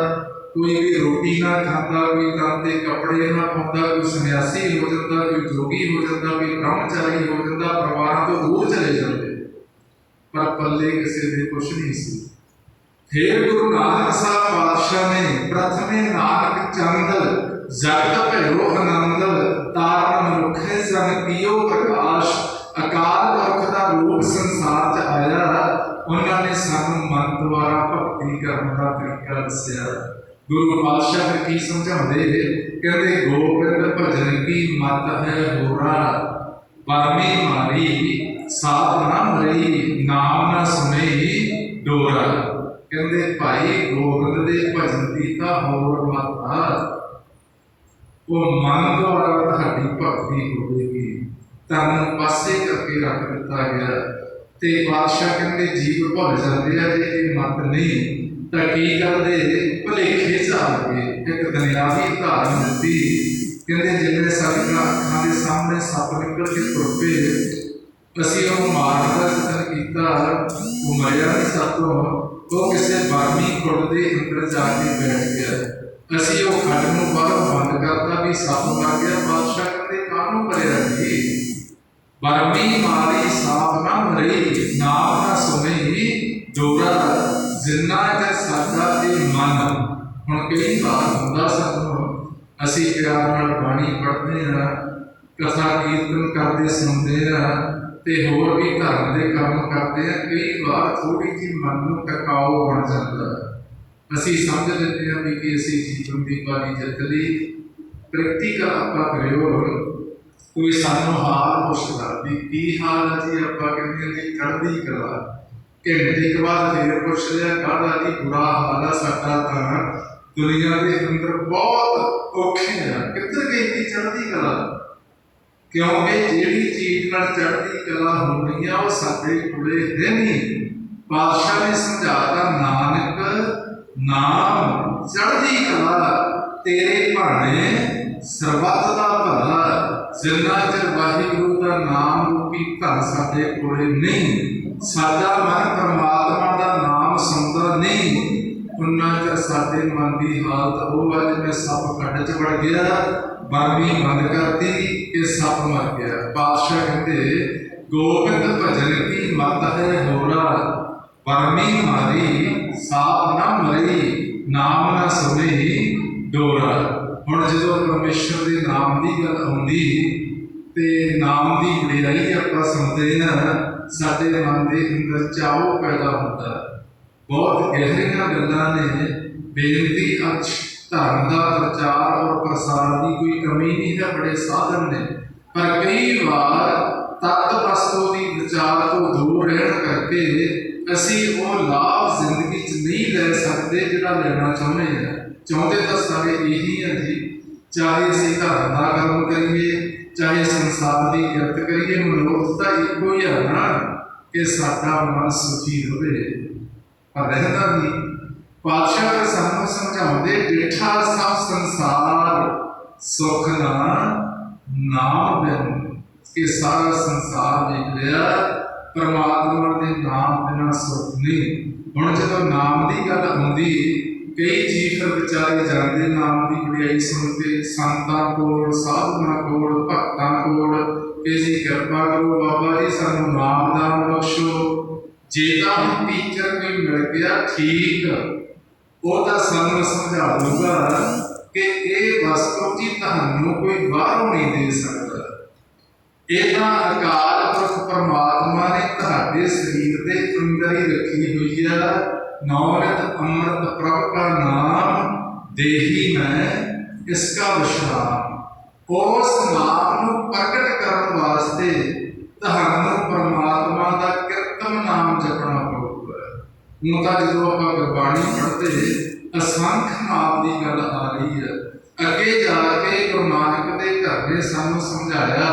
कोई भी रोटी ना खाता, कोई तांते कपड़े ना पाता, कोई सन्यासी हो जाता, कोई जोगी हो जाता, कोई ब्रह्मचारी हो जाता, परिवार तो दूर चले जाते, पर पल्ले किसी दे कुछ नहीं सी। फिर गुरु नानक साहब पातशाह ने प्रथमे नानक चंद जगत भैरो आनंद, तारण मनुखे सन कियो प्रकाश, ਅਕਾਲ ਪੁਰਖ ਦਾ ਰੂਪ ਸੰਸਾਰ 'ਚ ਆਇਆ, ਉਹਨਾਂ ਨੇ ਸਾਨੂੰ ਮਨ ਦੁਆਰਾ ਭਗਤੀ ਕਰਨ ਦਾ ਤਰੀਕਾ ਦੱਸਿਆ। ਗੁਰੂ ਪਾਤਸ਼ਾਹ ਫਿਰ ਕੀ ਸਮਝਾਉਂਦੇ, ਕਹਿੰਦੇ ਗੋਬਿੰਦ ਭਜਨ ਕੀ ਮਤ ਹੈ ਹੋਰਾ, ਬਰਮੀ ਮਾਰੀ ਸਾਧ ਨਾ ਮਰਈ, ਨਾਮ ਨਾ ਸੁਣਈ ਡੋਰਾ। ਕਹਿੰਦੇ ਭਾਈ ਗੋਬਿੰਦ ਦੇ ਭਜਨ ਦੀ ਤਾਂ ਹੋਰ ਮਤ ਆ, ਉਹ ਮਨ ਦੁਆਰਾ ਤੁਹਾਡੀ ਭਗਤੀ ਹੋਵੇਗੀ, ਤੁਹਾਨੂੰ ਪਾਸੇ ਕਰਕੇ ਰੱਖ ਦਿੱਤਾ ਗਿਆ। ਤੇ ਬਾਦਸ਼ਾਹ ਕਹਿੰਦੇ ਜੀਵ ਭੁੱਲ ਜਾਂਦੇ ਆ, ਜੇ ਇਹ ਮਤ ਨਹੀਂ ਤਾਂ ਕੀ ਕਰਦੇ, ਭੁਲੇਖੇ ਚਾਲਗੇ। ਇੱਕ ਦੁਨਿਆਵੀ ਧਾਰਨ ਦਿੱਤੀ, ਕਹਿੰਦੇ ਜਿਵੇਂ ਸਾਡੀਆਂ ਅੱਖਾਂ ਦੇ ਸਾਹਮਣੇ ਸੱਪ ਨਿਕਲ ਕੇ ਤੁਰ ਪਏ, ਅਸੀਂ ਉਹ ਮਾਰਨ ਦਾ ਯਤਨ ਕੀਤਾ, ਉਹ ਮਰਿਆ ਨਹੀਂ ਸਾਤੋਂ, ਉਹ ਕਿਸੇ ਬਰਮੀ ਖੁੱਡ ਦੇ ਅੰਦਰ ਜਾ ਕੇ ਬੈਠ ਗਿਆ। ਅਸੀਂ ਉਹ ਖੱਡ ਨੂੰ ਬਾਹਰੋਂ ਬੰਦ ਕਰਤਾ ਵੀ ਸੱਪ ਮਰ ਗਿਆ। ਬਾਦਸ਼ਾਹ ਕਹਿੰਦੇ ਕਾਹਨੂੰ ਮਰਿਆ ਜੀ, ਬਰਮੀ ਮਾਰੀ ਸਾਧ ਨਾ ਮਰਈ, ਨਾਮ ਨਾ ਸੁਣਈ ਡੋਰਾ। ਜਿੰਨਾ ਚਿਰ ਸਾਡਾ ਇਹ ਮਨ, ਹੁਣ ਕਈ ਵਾਰ ਹੁੰਦਾ ਸਾਨੂੰ, ਅਸੀਂ ਪਿਆਰ ਨਾਲ ਬਾਣੀ ਪੜ੍ਹਦੇ ਹਾਂ, ਕਥਾ ਕੀਰਤਨ ਕਰਦੇ ਸੁਣਦੇ ਹਾਂ, ਤੇ ਹੋਰ ਵੀ ਧਰਮ ਦੇ ਕੰਮ ਕਰਦੇ ਹਾਂ, ਕਈ ਵਾਰ ਥੋੜੀ ਜਿਹੀ ਮਨ ਨੂੰ ਟਿਕਾਊ ਬਣ ਜਾਂਦਾ। ਅਸੀਂ ਸਮਝ ਲੈਂਦੇ ਹਾਂ ਵੀ ਕਿ ਅਸੀਂ ਜੀਵਨ ਦੀ ਬਾਜੀ ਜਿੱਤ ਲਈ। ਪ੍ਰੈਕਟੀਕਲ ਆਪਾਂ ਕਰਿਓ, ਕੋਈ ਸਾਨੂੰ ਹਾਲ ਪੁੱਛਦਾ ਵੀ ਕੀ ਹਾਲ ਹੈ ਜੀ, ਆਪਾਂ ਕਹਿੰਦੇ ਹਾਂ ਜੀ ਚੜ੍ਹਦੀ ਕਲਾ। ਘੰਟੇ ਕੁ ਬਾਅਦ ਫੇਰ ਪੁੱਛ ਲਿਆ ਕਾਹਦਾ ਜੀ, ਬੁਰਾ ਹਾਲ ਆ ਸਾਡਾ, ਤਾਂ ਦੁਨੀਆ ਦੇ ਅੰਦਰ ਬਹੁਤ ਔਖੇ ਆ, ਕਿੱਧਰ ਗਈ ਦੀ ਚੜ੍ਹਦੀ ਕਲਾ। ਕਿਉਂਕਿ ਜਿਹੜੀ ਚੀਜ਼ ਨਾਲ ਚੜ੍ਹਦੀ ਕਲਾ ਹੋਣੀ ਆ ਉਹ ਸਾਡੇ ਕੋਲੇ ਹੈ ਨਹੀਂ। ਪਾਤਸ਼ਾਹ ਨੇ ਸਮਝਾਤਾ, ਨਾਨਕ ਨਾਮ ਚੜ੍ਹਦੀ ਕਲਾ, ਤੇਰੇ ਭਾਣੇ ਸਰਬੱਤ ਦਾ ਭਲਾ। ਜਿੰਨਾ ਚਿਰ ਵਾਹਿਗੁਰੂ ਦਾ ਨਾਮ ਰੂਪੀ ਧਨ ਸਾਡੇ ਕੋਲੇ ਨਹੀਂ, ਸਾਡਾ ਮਨ ਪਰਮਾਤਮਾ ਦਾ ਨਾਮ ਸੁਣਦਾ ਨਹੀਂ, ਉਨਾ ਚਿਰ ਸਾਡੇ ਮਨ ਦੀ ਹਾਲਤ ਉਹ ਆ ਜਿਵੇਂ ਸੱਪ ਖੱਡ 'ਚ ਵੜ ਗਿਆ, ਬਰਮੀ ਬੰਦ ਕਰਤੀ ਕਿ ਸੱਪ ਮਰ ਗਿਆ। ਪਾਤਸ਼ਾਹ ਕਹਿੰਦੇ ਗੋਬਿੰਦ ਭਜਨ ਕੀ ਮਤ ਹੈ ਹੋਰਾ, ਬਰਮੀ ਮਾਰੀ ਸਾਧ ਨਾ ਮਰਈ, ਨਾਮ ਨਾ ਸੁਣਈ ਡੋਰਾ। ਹੁਣ ਜਦੋਂ ਪਰਮੇਸ਼ਰ ਦੇ ਨਾਮ ਦੀ ਗੱਲ ਆਉਂਦੀ ਤੇ ਨਾਮ ਦੀ ਵਡਿਆਈ ਆਪਾਂ ਸੁਣਦੇ ਹਾਂ, ਸਾਡੇ ਮਨ ਦੇ ਅੰਦਰ ਚਾਉ ਪੈਦਾ ਹੁੰਦਾ। ਬਹੁਤ ਗਹਿਰੀਆਂ ਗੱਲਾਂ ਨੇ। ਬੇਨਤੀ ਅੱਜ ਧਰਮ ਦਾ ਪ੍ਰਚਾਰ ਔਰ ਪ੍ਰਸਾਰ ਦੀ ਕੋਈ ਕਮੀ ਨਹੀਂ ਹੈ, ਬੜੇ ਸਾਧਨ ਨੇ, ਪਰ ਕਈ ਵਾਰ ਤੱਤ ਵਸਤੂ ਦੀ ਵਿਚਾਰ ਤੋਂ ਦੂਰ ਰਹਿਣ ਕਰਕੇ ਅਸੀਂ ਉਹ ਲਾਭ ਜ਼ਿੰਦਗੀ 'ਚ ਨਹੀਂ ਲੈ ਸਕਦੇ ਜਿਹੜਾ ਲੈਣਾ ਚਾਹੁੰਦੇ ਹਾਂ। ਚਾਹੁੰਦੇ ਤਾਂ ਸਾਰੇ ਇਹੀ ਹੈ ਜੀ, ਚਾਹੇ ਅਸੀਂ ਧਰਮ ਦਾ ਕੰਮ ਕਰੀਏ, ਚਾਹੇ ਸੰਸਾਰ ਦੀ ਕਿਰਤ ਕਰੀਏ, ਮਨੁੱਖ ਤਾਂ ਇੱਕੋ ਹੀ ਹੈ ਨਾ ਕਿ ਸਾਡਾ ਮਨ ਸੁਖੀ ਹੋਵੇ, ਪਰ ਰਹਿੰਦਾ ਨਹੀਂ। ਪਾਤਸ਼ਾਹ ਸਾਨੂੰ ਸਮਝਾਉਂਦੇ, ਡਿਠਾ ਸਭ ਸੰਸਾਰ ਸੁਖ ਨਾ ਨਾਮ ਬਿਨ। ਇਹ ਸਾਰਾ ਸੰਸਾਰ ਦੇਖ ਲਿਆ, ਪਰਮਾਤਮਾ ਦੇ ਨਾਮ ਬਿਨਾਂ ਸੁਖ ਨਹੀਂ। ਹੁਣ ਜਦੋਂ ਨਾਮ ਦੀ ਗੱਲ ਆਉਂਦੀ, ਕਈ ਜੀਵ ਵਿਚਾਰੇ ਜਾਂਦੇ ਨਾਮ ਦੀ ਵਡਿਆਈ ਸੁਣ ਕੇ ਸੰਤਾਂ ਕੋਲ, ਸਾਧੂਆਂ ਕੋਲ, ਭਗਤਾਂ ਕੋਲ ਕਿ ਜੀ ਕਿਰਪਾ ਕਰੋ ਬਾਬਾ ਜੀ, ਸਾਨੂੰ ਨਾਮ ਦਾਨ ਬਖਸ਼ੋ। ਜੇ ਤਾਂ ਟੀਚਰ ਕੋਈ ਮਿਲ ਗਿਆ ਠੀਕ, ਉਹ ਤਾਂ ਸਾਨੂੰ ਸਮਝਾ ਦੂਗਾ ਕਿ ਇਹ ਵਸਤੂ ਜੀ ਤੁਹਾਨੂੰ ਕੋਈ ਬਾਹਰੋਂ ਨਹੀਂ ਦੇ ਸਕਦਾ, ਇਹ ਤਾਂ ਅਕਾਲ ਪੁਰਖ ਪਰਮਾਤਮਾ ਨੇ ਤੁਹਾਡੇ ਸਰੀਰ ਦੇ ਅੰਦਰ ਹੀ ਰੱਖੀ ਹੋਈ ਹੈ। ਨੌਰਤ ਅੰਮ੍ਰਿਤ ਪ੍ਰਭ ਕਾ ਨਾਮ ਦੇਹੀ ਮੈਂ ਇਸਕਾ ਵਿਸ਼ਰਾਮ। ਉਸ ਨਾਮ ਨੂੰ ਪ੍ਰਗਟ ਕਰਨ ਵਾਸਤੇ ਤੁਹਾਨੂੰ ਪਰਮਾਤਮਾ ਦਾ ਕਿਰਤਮ ਨਾਮ ਜਪਣਾ ਪਊਗਾ। ਹੁਣ ਤਾਂ ਜਦੋਂ ਆਪਾਂ ਗੁਰਬਾਣੀ ਪੜ੍ਹਦੇ ਅਸੰਖ ਨਾਮ ਦੀ ਗੱਲ ਆ ਰਹੀ ਹੈ। ਅੱਗੇ ਜਾ ਕੇ ਗੁਰੂ ਨਾਨਕ ਦੇ ਘਰ ਨੇ ਸਾਨੂੰ ਸਮਝਾਇਆ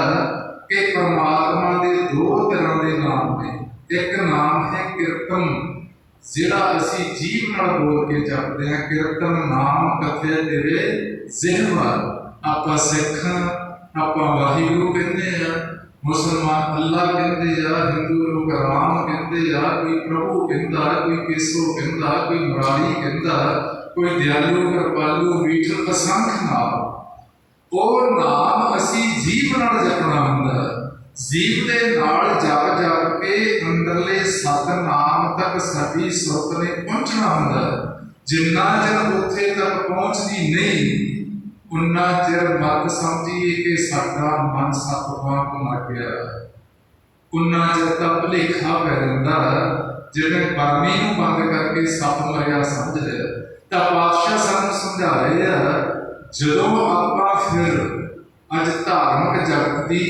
ਕਿ ਪਰਮਾਤਮਾ ਦੇ ਦੋ ਤਰ੍ਹਾਂ ਦੇ ਨਾਮ ਨੇ। ਇੱਕ ਨਾਮ ਹੈ ਕੀਰਤਨ, ਜਿਹੜਾ ਅਸੀਂ ਜੀਵ ਨਾਲ ਬੋਲ ਕੇ ਜਪਦੇ ਹਾਂ। ਕੀਰਤਨ ਨਾਮ ਕਥਿਆ ਤੇਰੇ ਜ਼ਿਹਵਾ। ਆਪਾਂ ਸਿੱਖ, ਆਪਾਂ ਵਾਹਿਗੁਰੂ ਕਹਿੰਦੇ ਆ, ਮੁਸਲਮਾਨ ਅੱਲਾ ਕਹਿੰਦੇ ਆ, ਹਿੰਦੂ ਲੋਕ ਰਾਮ ਕਹਿੰਦੇ ਆ, ਕੋਈ ਪ੍ਰਭੂ ਕਹਿੰਦਾ, ਕੋਈ ਕੇਸੋ ਕਹਿੰਦਾ, ਕੋਈ ਮੁਰਾਰੀ ਕਹਿੰਦਾ, ਕੋਈ ਦਿਆਲੂ, ਕਿਰਪਾਲੂ, ਵੀਠਲ, ਅਸੰਖ ਨਾਮ। ਉਹ ਨਾਮ ਅਸੀਂ ਜੀਵ ਨਾਲ ਜਪਣਾ ਹੁੰਦਾ। ਜੀਵ ਦੇ ਨਾਲ ਜਪ ਜਪ ਕੇ ਅੰਦਰਲੇ ਸਤਿਨਾਮ ਤੱਕ ਸਾਡੀ ਸੁਰਤ ਨੇ ਪਹੁੰਚਣਾ ਹੁੰਦਾ। ਜਿੰਨਾ ਚਿਰ ਉੱਥੇ ਤੱਕ ਪਹੁੰਚਦੀ ਨਹੀਂ, ਉਨਾ ਚਿਰ ਮਤ ਸਮਝੀਏ ਕਿ ਸਾਡਾ ਮਨ ਸਤਿ ਵਾਂਗ ਮਰ ਗਿਆ। उन्ना चਿਰ ਤਾਂ ਭੁਲੇਖਾ ਪੈ ਜਾਂਦਾ ਜਿਵੇਂ ਬਰਮੀ ਨੂੰ ਬੰਦ ਕਰਕੇ ਸੱਪ ਮਰਿਆ ਸਮਝ ਲਿਆ। ਤਾਂ ਪਾਤਸ਼ਾਹ ਸਾਨੂੰ ਸਮਝਾ ਰਹੇ ਆ, ਜਦੋਂ ਆਪਾਂ ਫਿਰ ਅੱਜ ਧਾਰਮਿਕ ਜਗਤ ਦੀ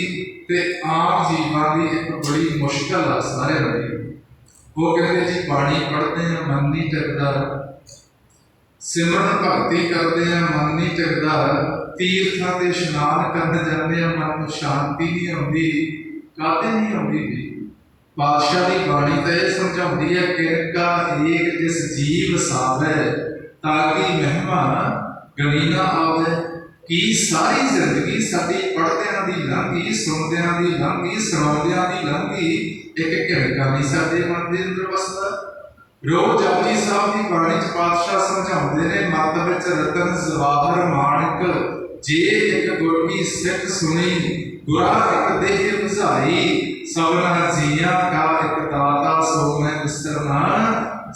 ਤੇ ਆਮ ਜੀਵਾਂ ਦੀ ਇੱਕ ਬੜੀ ਮੁਸ਼ਕਲ ਆ ਸਾਰਿਆਂ ਦੀ। ਉਹ ਕਹਿੰਦੇ ਜੀ ਬਾਣੀ ਪੜ੍ਹਦੇ ਆ ਮਨ ਨਹੀਂ ਟਿਕਦਾ, ਸਿਮਰਨ ਭਗਤੀ ਕਰਦੇ ਆ ਮਨ ਨਹੀਂ ਟਿਕਦਾ, ਤੀਰਥਾਂ ਤੇ ਇਸ਼ਨਾਨ ਕਰਨ ਜਾਂਦੇ ਆ ਮਨ ਨੂੰ ਸ਼ਾਂਤੀ ਨਹੀਂ ਆਉਂਦੀ। ਕਾਹਤੇ ਨਹੀਂ ਆਉਂਦੀ ਜੀ? ਪਾਤਸ਼ਾਹ ਦੀ ਬਾਣੀ ਤਾਂ ਇਹ ਸਮਝਾਉਂਦੀ ਹੈ, ਕਿਰਕਾ ਏਕ ਜਿਸ ਜੀਵ ਸਾਵੈ ਤਾਕੀ ਮਹਿਮਾ ਗਣੀ ਨਾ ਆਵੇ। ਕੀ ਸਾਰੀ ਜ਼ਿੰਦਗੀ ਸਾਡੀ ਪੜ੍ਹਦਿਆਂ ਦੀ ਲੰਘੀ, ਸੁਣਦਿਆਂ ਦੀ ਲੰਘੀ, ਸੁਣਾਉਂਦਿਆਂ ਦੀ ਲੰਘੀ, ਇੱਕ ਘੰਟਾ ਨਹੀਂ ਸਾਡੇ ਮਨ ਦੇ ਅੰਦਰ ਵਸਦਾ। ਰੋਜ਼ ਜਪਜੀ ਸਾਹਿਬ ਦੀ ਬਾਣੀ ਚ ਪਾਤਸ਼ਾਹ ਸਮਝਾਉਂਦੇ ਨੇ, ਮਤ ਵਿੱਚ ਰਤਨ ਜਵਾਹਰ ਮਾਣਕ, ਜੇ ਇੱਕ ਗੁਰ ਕੀ ਸਿੱਖ ਸੁਣੀ, ਗੁਰਾ ਇੱਕ ਦੇਹ ਬੁਝਾਈ, ਸਭਨਾ ਜੀਆਂ ਕਾ ਇੱਕ ਦਾਤਾ ਸੋ ਮੈਂ ਵਿਸਰ ਨਾ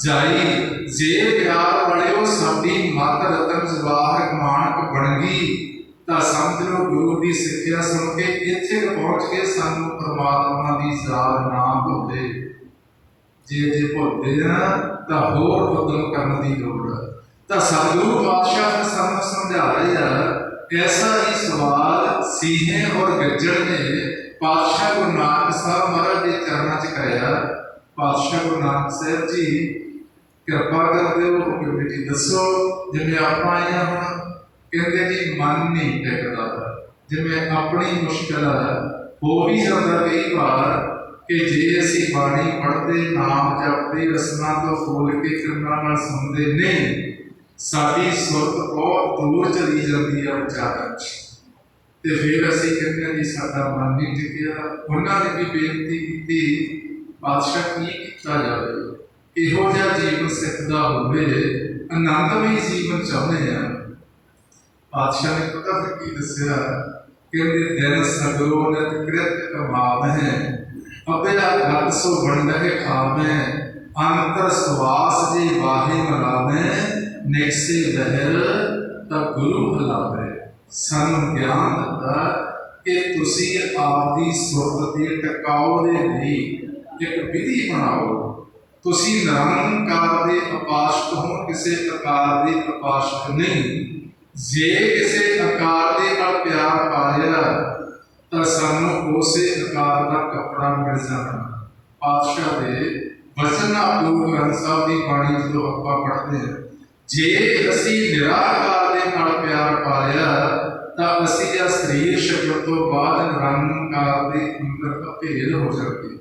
ਜਾਈ। ਜੇ ਪਿਆਰ ਵਾਲਿਓ ਸਾਡੀ ਮਤ ਰਤਨ ਜਵਾਹਰ ਮਾਣਕ ਬਣ ਗਈ ਤਾਂ ਸਮਝ ਲਓ ਗੁਰੂ ਦੀ ਸਿੱਖਿਆ ਸੁਣ ਕੇ ਇੱਥੇ ਪਹੁੰਚ ਕੇ ਸਾਨੂੰ ਪਰਮਾਤਮਾ ਦੀ ਯਾਦ ਨਾ ਭੁੱਲੇ। ਜੇ ਭੁੱਲਦੇ ਆ ਤਾਂ ਹੋਰ ਉਦਮ ਕਰਨ ਦੀ ਲੋੜ ਹੈ। ਤਾਂ ਸਤਿਗੁਰੂ ਪਾਤਸ਼ਾਹ ਨੇ ਸਾਨੂੰ ਸਮਝਾ ਰਹੇ ਆ, ऐसा ही सवाल सीहे और गज्जड़ ने पातशाह गुरु नानक साहब महाराज के चरणों च कराया। पातशाह गुरु नानक साहब जी कृपा करते हो बेटी दसो, जिवें आपां आए हुण कहते जी मन नहीं टिकदा, जिवें अपनी मुश्किल हो भी जाता कई बार कि जे असीं बाणी पढ़ते नाम जपते रसना तो खोल के कंनां नाल सुनते नहीं, साडी सुरत बहुत दूर चली जाती है विचारां च, ते फिर असीं कहते हैं जी साडा मन नहीं टिकिया। उन्होंने भी बेनती की, पातशाह की किया जाए, इहो जिहा जीवन सिखदा होवे, आनंदमई जीवन चाहुंदे हैं। पातशाह ने पता फिर की दस्सिया, कहते दिन सगरो नित कृत कमावै, अबया गत सो बंडे खावै, अंतर सवास जी वाहे मलावै, निकसे लहर ਤਾਂ ਗੁਰੂ ਬੁਲਾਵੇ। ਸਾਨੂੰ ਗਿਆਨ ਦਿੱਤਾ ਕਿ ਤੁਸੀਂ ਆਪਦੀ ਸੁਰਤ ਦੇ ਟਿਕਾਓ ਦੇ ਲਈ ਇੱਕ ਵਿਧੀ ਬਣਾਓ। ਤੁਸੀਂ ਨਿਰੰਕਾਰ ਦੇ ਉਪਾਸ਼ਕ ਹੋ, ਕਿਸੇ ਆਕਾਰ ਦੇ ਉਪਾਸ਼ਕ ਨਹੀਂ। ਜੇ ਕਿਸੇ ਆਕਾਰ ਦੇ ਨਾਲ ਪਿਆਰ ਪਾਇਆ ਤਾਂ ਸਾਨੂੰ ਉਸੇ ਆਕਾਰ ਦਾ ਕੱਪੜਾ ਮਿਲ ਜਾਣਾ। ਪਾਤਸ਼ਾਹ ਦੇ ਵਚਨ ਗੁਰੂ ਗ੍ਰੰਥ ਸਾਹਿਬ ਦੀ ਬਾਣੀ ਜਦੋਂ ਆਪਾਂ ਪੜ੍ਹਦੇ ਹਾਂ, ਜੇ ਅਸੀਂ ਨਿਰਾਕਾਰ ਦੇ ਨਾਲ ਪਿਆਰ ਪਾ ਲਿਆ ਤਾਂ ਅਸੀਂ ਆ ਸਰੀਰ ਸ਼ਕਲ ਤੋਂ ਬਾਅਦ ਨਿਰੰਕਾਰ ਦੇ ਅੰਦਰ ਅਭੇਦ ਹੋ ਜਾਵਾਂਗੇ।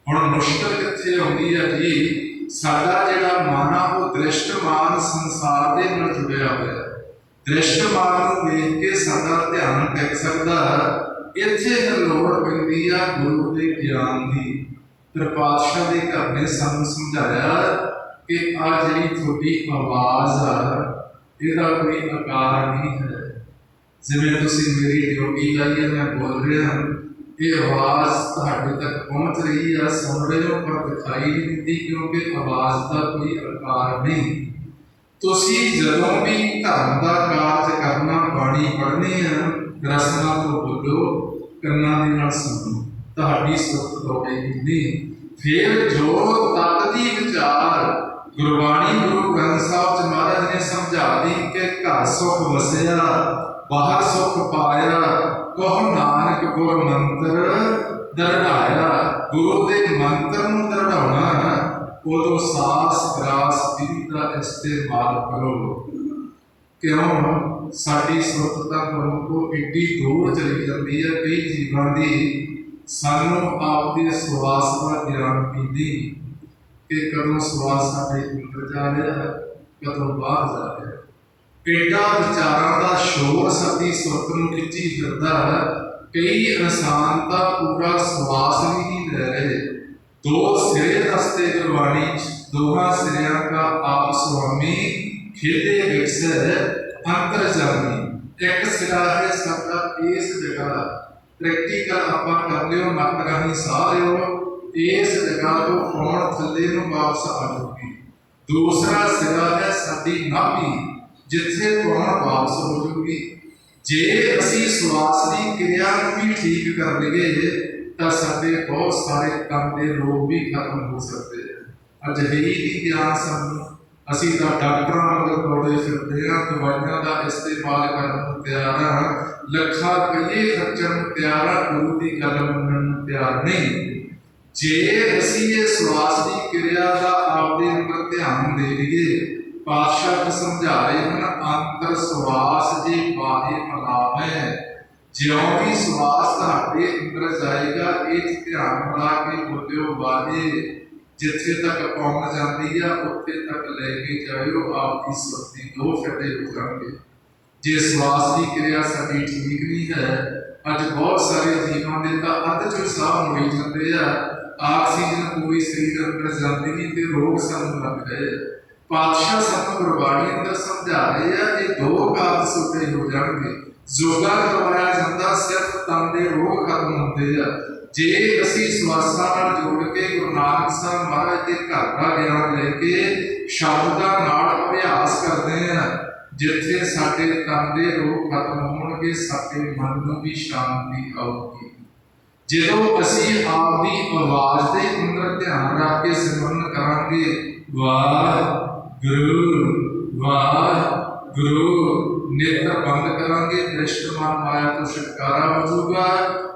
ਹੁਣ ਮੁਸ਼ਕਲ ਕਿੱਥੇ ਆਉਂਦੀ ਹੈ ਜੀ? ਸਾਡਾ ਜਿਹੜਾ ਮਨ ਆ ਉਹ ਦ੍ਰਿਸ਼ਟਮਾਨ ਸੰਸਾਰ ਦੇ ਨਾਲ ਜੁੜਿਆ ਹੋਇਆ। ਦ੍ਰਿਸ਼ਟਮਾਨ ਨੂੰ ਵੇਖ ਕੇ ਸਾਡਾ ਧਿਆਨ ਟਿਕ ਸਕਦਾ। ਇੱਥੇ ਲੋੜ ਪੈਂਦੀ ਆ ਗੁਰੂ ਦੇ ਗਿਆਨ ਦੀ। ਫਿਰ ਪਾਤਸ਼ਾਹ ਦੇ ਘਰ ਨੇ ਸਾਨੂੰ ਸਮਝਾਇਆ कि आ जी थोड़ी आवाज़ आ इहदा कोई आकार नहीं है। जिवें तुसीं मेरी ड्यूटी लाई है, मैं बोल रहा हूँ, ये आवाज़ तुहाडे तक पहुँच रही है, सुन रहे हो, पर दिखाई नहीं देती क्योंकि आवाज़ का कोई आकार नहीं। तुसीं जदों भी धर्म का कारज करना, बाणी पढ़नी है, रसना तो बोलो, कन्नां दे नाल सुनो, तुहाडी सुरत दौड़ेगी नहीं। फिर जो तक दी विचार गुरबाणी गुरु ग्रंथ साहब च महाराज ने समझा दी कि घर सुख वसिया बाहर सुख पाया, कहो नानक गुर मंत्र दृढ़ाया। गुरु के मंत्र नूं दृढ़ाउणा, उदों सास ग्रास विधि का इस्तेमाल करो। क्यों? साडी सुरत तां गुरु को एडी दूर चली जाती है कई जीवां दी। सानूं आपदे सवास का ज्ञान पींदी कि कदों सवास साडे अंदर जा रहा, कदों बाहर जा रहा। एडा विचारां दा शोर साडी सुरत नूं खिंची फिरदा। कई इंसान तां पूरा सवास नहीं ले रहे। दो सिरे दसते गुरबाणी, दोहां सिरियां का आप स्वामी, खेदे विकसै अंतरजामी। एक सिरा है साडा इस जगह, प्रैक्टिकल आपां कर लिओ, नक राहीं साह लिओ, इस जगह को कौन थले नूं वापस आ जाऊगी। दूसरा सिरा है साडी नाभि, जिथे कौन वापस हो जाऊगी। जे असी श्वास की क्रिया भी ठीक कर लईए ਤਾਂ ਸਾਡੇ ਬਹੁਤ ਸਾਰੇ ਤਨ ਦੇ ਰੋਗ ਵੀ ਖਤਮ ਹੋ ਸਕਦੇ ਆ। ਅਜਿਹੀ ਦੀ ਗਿਆਨ ਸਾਨੂੰ, ਅਸੀਂ ਤਾਂ ਡਾਕਟਰਾਂ ਮਗਰ ਦੌੜੇ ਫਿਰਦੇ ਹਾਂ, ਦਵਾਈਆਂ ਦਾ ਇਸਤੇਮਾਲ ਕਰਨ ਨੂੰ ਤਿਆਰ ਹਾਂ, ਲੱਖਾਂ ਰੁਪਏ ਖਰਚਣ ਨੂੰ ਤਿਆਰ ਹਾਂ, ਗੁਰੂ ਦੀ ਗੱਲ ਮੰਨਣ ਨੂੰ ਤਿਆਰ ਨਹੀਂ। ਜੇ ਅਸੀਂ ਇਹ ਸਵਾਸ ਦੀ ਕਿਰਿਆ ਦਾ ਆਪਦੇ ਅੰਦਰ ਧਿਆਨ ਦੇ ਲਈਏ, ਪਾਤਸ਼ਾਹ ਸਮਝਾ ਰਹੇ ਹਨ, ਅੰਤਰ ਸਵਾਸ ਜੇ ਬਾਹੇ ਮਲਾਵੈ। ਜਿਉਂ ਵੀ ਸਵਾਸ ਤੁਹਾਡੇ ਅੰਦਰ ਜਾਏਗਾ, ਇਹ ਧਿਆਨ ਮਿਲਾ ਕੇ ਬੋਲਿਓ ਵਾਹੇ। ਜਿੱਥੇ ਤੱਕ ਪਹੁੰਚ ਜਾਂਦੀ ਆ ਉੱਥੇ ਤੱਕ ਲੈ ਕੇ ਜਾਇਓ, ਆਪਦੀ ਸੁਰਤੀ ਦੋ ਫਟੇ ਹੋ ਜਾਣਗੇ। ਜੇ ਸਵਾਸ ਦੀ ਕਿਰਿਆ ਸਾਡੀ ਠੀਕ ਨਹੀਂ ਹੈ, ਅੱਜ ਬਹੁਤ ਸਾਰੇ ਜੀਵਾਂ ਦੇ ਤਾਂ ਅੱਧ ਚੋਂ ਸਾਹ ਮੁੜੀ ਜਾਂਦੇ ਆ, ਆਕਸੀਜਨ ਪੂਰੀ ਸਰੀਰ ਅੰਦਰ ਜਾਂਦੀ ਨਹੀਂ ਤੇ ਰੋਗ ਸਾਨੂੰ ਲੱਗ ਰਹੇ। ਪਾਤਸ਼ਾਹ ਸਾਨੂੰ ਗੁਰਬਾਣੀ ਅੰਦਰ ਸਮਝਾ ਰਹੇ ਆ, ਇਹ ਦੋ ਕਾਰਜ ਸੁੱਤੇ ਹੋ ਜਾਣਗੇ। ਯੋਗਾ ਕਰਵਾਇਆ ਜਾਂਦਾ, ਸਿਰਫ ਤਨ ਦੇ ਰੋਗ ਖਤਮ ਹੁੰਦੇ ਆ। ਜੇ ਅਸੀਂ ਸਵਾਸਾਂ ਨਾਲ ਜੋੜ ਕੇ ਗੁਰੂ ਨਾਨਕ ਸਾਹਿਬ ਮਹਾਰਾਜ ਦੇ ਘਰ ਦਾ ਗਿਆਨ ਲੈ ਕੇ ਸ਼ਬਦ ਦਾ ਨਾਲ ਅਭਿਆਸ ਕਰਦੇ ਆ, ਜਿੱਥੇ ਸਾਡੇ ਤਨ ਦੇ ਰੋਗ ਖਤਮ ਹੋਣਗੇ, ਸਾਡੇ ਮਨ ਨੂੰ ਵੀ ਸ਼ਾਂਤੀ ਆਊਗੀ। ਜਦੋਂ ਅਸੀਂ ਆਪਦੀ ਆਵਾਜ਼ ਦੇ ਅੰਦਰ ਧਿਆਨ ਰੱਖ ਕੇ ਸਿਮਰਨ ਕਰਾਂਗੇ, ਵਾਹਿਗੁਰੂ ਵਾਹਿਗੁਰੂ, ਨੇਤਰ ਬੰਦ ਕਰਾਂਗੇ, ਦ੍ਰਿਸ਼ਟਮਾਨ ਮਾਇਆ ਤੋਂ ਛੁਟਕਾਰਾ ਹੋ ਜਾਊਗਾ।